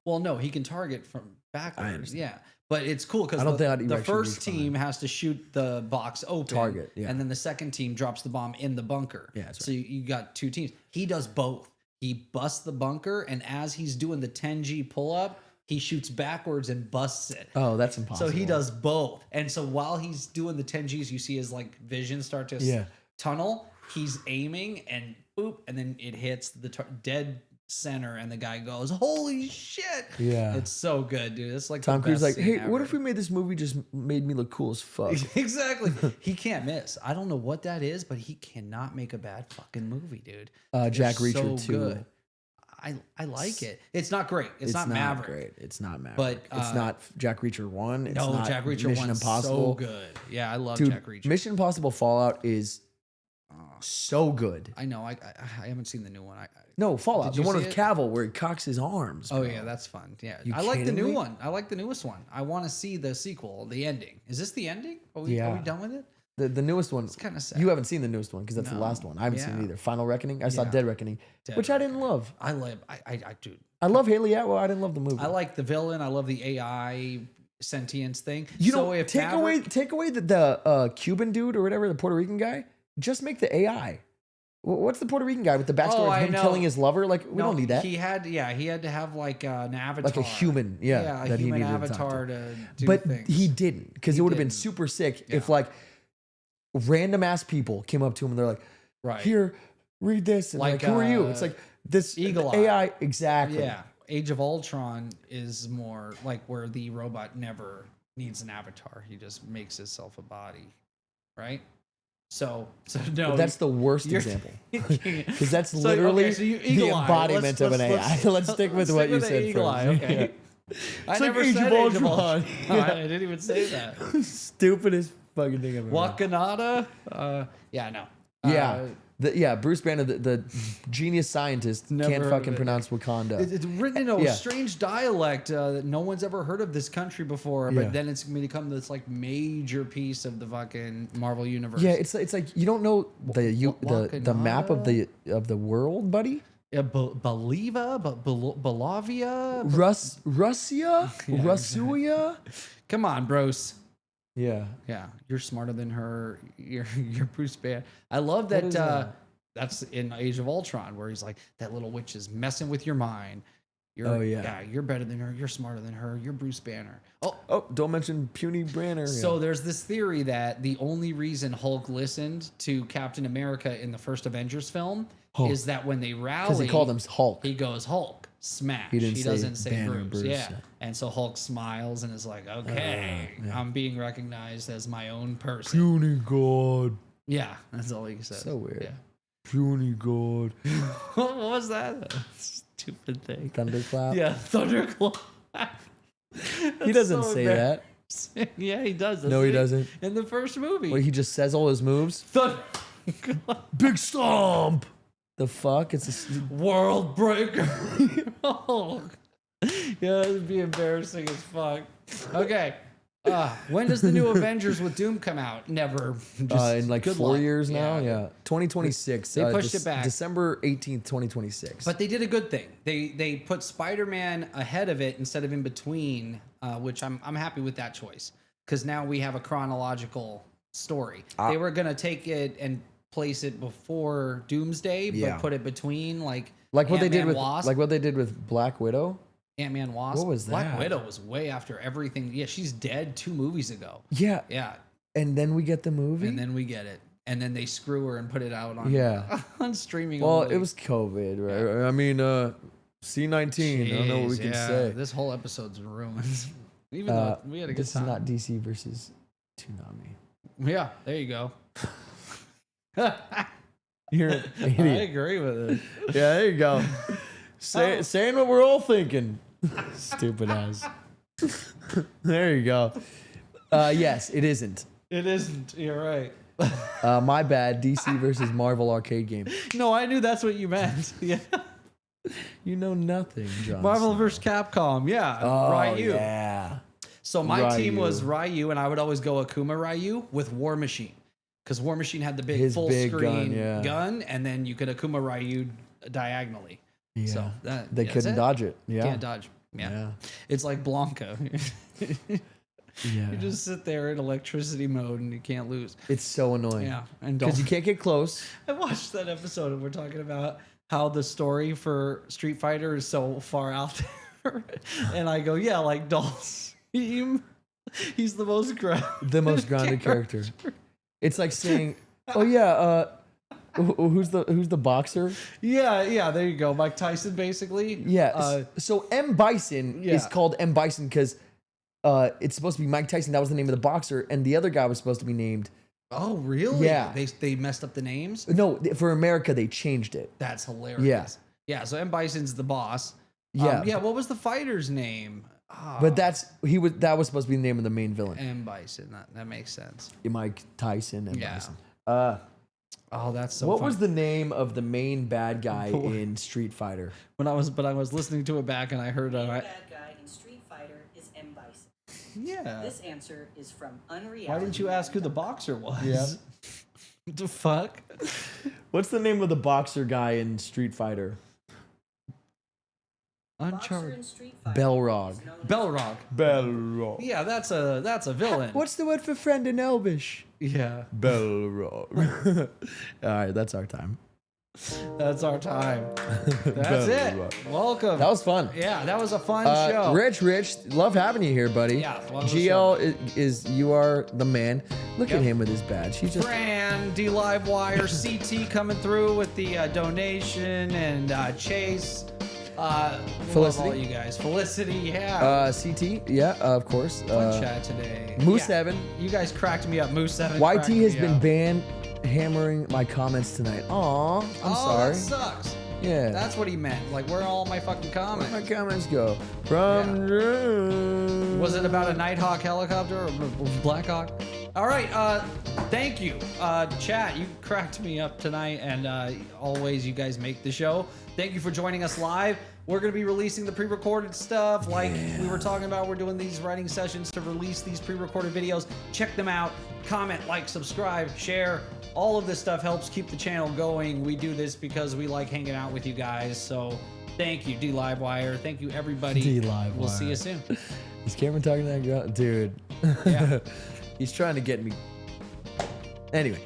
Well, no, he can target from backwards. I understand. Yeah. But it's cool because I don't think I'd the actually first reach team has to shoot the box open. Target, yeah. And then the second team drops the bomb in the bunker. Yeah, that's So you got two teams. He does both. He busts the bunker, and as he's doing the 10G pull-up, he shoots backwards and busts it. Oh, that's impossible. So he does both. And so while he's doing the 10Gs, you see his like vision start to tunnel. He's aiming and boop, and then it hits the dead center, and the guy goes, "Holy shit!" Yeah, it's so good, dude. It's like Tom the Cruise, best like, scene hey, ever. what if we made this movie just made me look cool as fuck? Exactly. He can't miss. I don't know what that is, but he cannot make a bad fucking movie, dude. Jack They're Reacher so 2. good. I like it. It's not great. It's not Maverick. Great. It's not Maverick. But it's not Jack Reacher 1. It's no, not Jack Reacher Mission 1 is Impossible. so good. Yeah, I love Dude, Jack Reacher. Mission Impossible Fallout is so good. I know. I haven't seen the new one. No, Fallout. Did The you one see with it? Cavill where he cocks his arms. Oh bro. yeah, that's fun. Yeah, You I like the kidding new me? one. I like the newest one. I want to see the sequel, the ending. Is this the ending? Are we done with it? The newest one. It's kind of sad. You haven't seen the newest one because that's the No. last one. I haven't seen Yeah. it either. Final Reckoning. I saw Yeah. Dead Reckoning, which I didn't love. I dude. I love Haley Atwell. I didn't love the movie. I like the villain. I love the AI sentience thing. You so know, if take away the Cuban dude or whatever, the Puerto Rican guy. Just make the AI. What's the Puerto Rican guy with the backstory of him killing his lover? Like, we don't need that. He had to have like an avatar, Like a human, a that he human needed to talk avatar to. to do But things. he didn't, because it would have been super sick if like random ass people came up to him and they're like, Right. here, read this. And like, who are you? It's like this Eagle Eye. AI. Exactly. Yeah. Age of Ultron is more like where the robot never needs an avatar. He just makes himself a body. Right? So no. But that's the worst you're example. thinking- Because that's So, literally okay, so you the Eagle Eye. embodiment of an AI. Let's stick with what you the said Eagle first. Eye, okay. Yeah. I It's never like Age said of Age of Ultron. Ultron. Yeah. I didn't even say that. Stupidest fucking thing I've ever heard. Wakanada? Yeah, no. Yeah, Bruce Banner, the genius scientist, Never can't heard of fucking it. pronounce Wakanda. It's written in a Yeah. strange dialect that no one's ever heard of this country before, but Yeah. then it's going to become this like major piece of the fucking Marvel universe. Yeah, it's like you don't know the map of the world, buddy. Yeah, Believa, Belavia, Russia, Russia. Come on, bros. Yeah, Yeah, you're smarter than her. You're Bruce Banner. I love What that. is that? That's in Age of Ultron, where he's like, that little witch is messing with your mind. You're, you're better than her. You're smarter than her. You're Bruce Banner. Oh, don't mention puny Banner. So there's this theory that the only reason Hulk listened to Captain America in the first Avengers film Hulk. is that when they rally, because he called him Hulk. he goes Hulk, smash. He didn't say doesn't say Banner, Bruce. Bruce. Yeah. And so Hulk smiles and is like, okay, I'm being recognized as my own person. Puny God. Yeah, that's all he says. So weird. Yeah. Puny God. What was that? Stupid thing. Thunderclap. Yeah, thunderclap. He doesn't say that. Yeah, he does. No, he doesn't. In the first movie. Wait, he just says all his moves. Big stomp. The fuck? It's a World Breaker. Yeah, it'd be embarrassing as fuck. Okay. When does the new Avengers with Doom come out? Never. Just in like good 4 luck. years now. Yeah, 2026. They pushed it back. December 18th, 2026. But they did a good thing. They put Spider-Man ahead of it instead of in between, which I'm happy with that choice because now we have a chronological story. They were gonna take it and place it before Doomsday, but put it between like what they did with Wasp. like what they did with Black Widow. Ant-Man Wasp. What was Black that? Widow was way after everything. Yeah, she's dead 2 movies ago. Yeah. Yeah. And then we get the movie. And then we get it. And then they screw her and put it out on on streaming. Well, only. it was COVID, right? Yeah. I mean, C-19. I don't know what we can say. This whole episode's ruined. Even though we had a good this time. is not DC versus Toonami. Yeah, there you go. You're an I idiot. agree with it. Yeah, there you go. Saying what we're all thinking. Stupid ass. There you go. Yes, it isn't. It isn't. You're right. My bad. DC versus Marvel arcade game. No, I knew that's what you meant. Yeah. You know nothing, John. Marvel versus Capcom. Yeah. Oh, Ryu. yeah. So my team Ryu. was Ryu, and I would always go Akuma Ryu with War Machine. because War Machine had the big His full big screen gun, gun, and then you could Akuma Ryu diagonally. Yeah. So that They that's couldn't it. dodge it. Yeah. Can't dodge. Yeah. It's like Blanca. Yeah. You just sit there in electricity mode and you can't lose. It's so annoying. Yeah, and Because you can't get close. I watched that episode and we're talking about how the story for Street Fighter is so far out there, and I go, yeah, like Dalsim, he's the most grounded. The most grounded character. It's like saying, "Oh yeah, who's the boxer?" Yeah, there you go, Mike Tyson, basically. Yeah. So M. Bison is yeah. called M. Bison because it's supposed to be Mike Tyson. That was the name of the boxer, and the other guy was supposed to be named. Oh, really? Yeah. They messed up the names? No, for America they changed it. That's hilarious. Yeah. Yeah, so M. Bison's the boss. Yeah. Yeah, what was the fighter's name? But that was supposed to be the name of the main villain. M. Bison. That makes sense. Mike Tyson and Yeah. Bison. Oh, that's so What funny. was the name of the main bad guy in Street Fighter? I was listening to it back and I heard The bad guy in Street Fighter is M. Bison. Yeah. This answer is from Unreality. Why didn't you ask who the boxer was? Yeah. What the fuck? What's the name of the boxer guy in Street Fighter? Uncharted. Belrog. Belrog. Yeah, that's a villain. What's the word for friend in Elvish? Yeah. Belrog. All right, that's our time. That's our time. That's it. Welcome. That was fun. Yeah, that was a fun show. Rich, love having you here, buddy. Yeah, love the GL is you are the man. Look at him with his badge. He's just Fran, D Live Wire, CT coming through with the donation, and Chase. Felicity. Love all you guys. Felicity, yeah. CT, yeah, of course. Fun chat today. Moose Yeah. 7. You guys cracked me up. Moose 7. YT cracked has me been up. banned hammering my comments tonight. Aw, I'm sorry. That sucks. Yeah. That's what he meant. Like, where all my fucking comments? Where'd my comments go? From Was it about a Nighthawk helicopter or Black Hawk? All right. Thank you, chat. You cracked me up tonight, and always you guys make the show. Thank you for joining us live. We're going to be releasing the pre-recorded stuff. Like we were talking about, we're doing these writing sessions to release these pre-recorded videos. Check them out. Comment, like, subscribe, share. All of this stuff helps keep the channel going. We do this because we like hanging out with you guys. So thank you, D Live Wire. Thank you, everybody. D Live We'll Wire. see you soon. Is Cameron talking to that girl? Dude. Yeah. He's trying to get me. Anyway,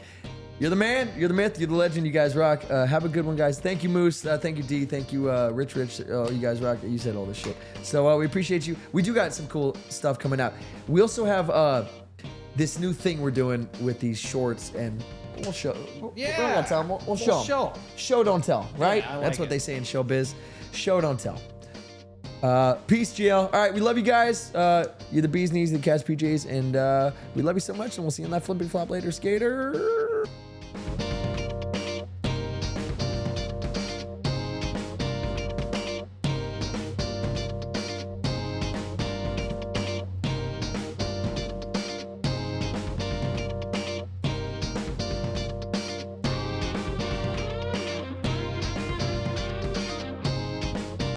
you're the man, you're the myth, you're the legend, you guys rock. Have a good one, guys. Thank you, Moose. Thank you, D. Thank you, Rich. Oh, you guys rock. You said all this shit. So we appreciate you. We do got some cool stuff coming out. We also have this new thing we're doing with these shorts, and we'll show. Yeah. We're not gonna tell them. We'll show 'em. show. Show, don't tell, right? Yeah, I That's like what it. they say in showbiz. Show, don't tell. Peace, GL. All right, we love you guys. You're the bees knees, the cats, PJs, and we love you so much. And we'll see you on that flippity flop later, skater.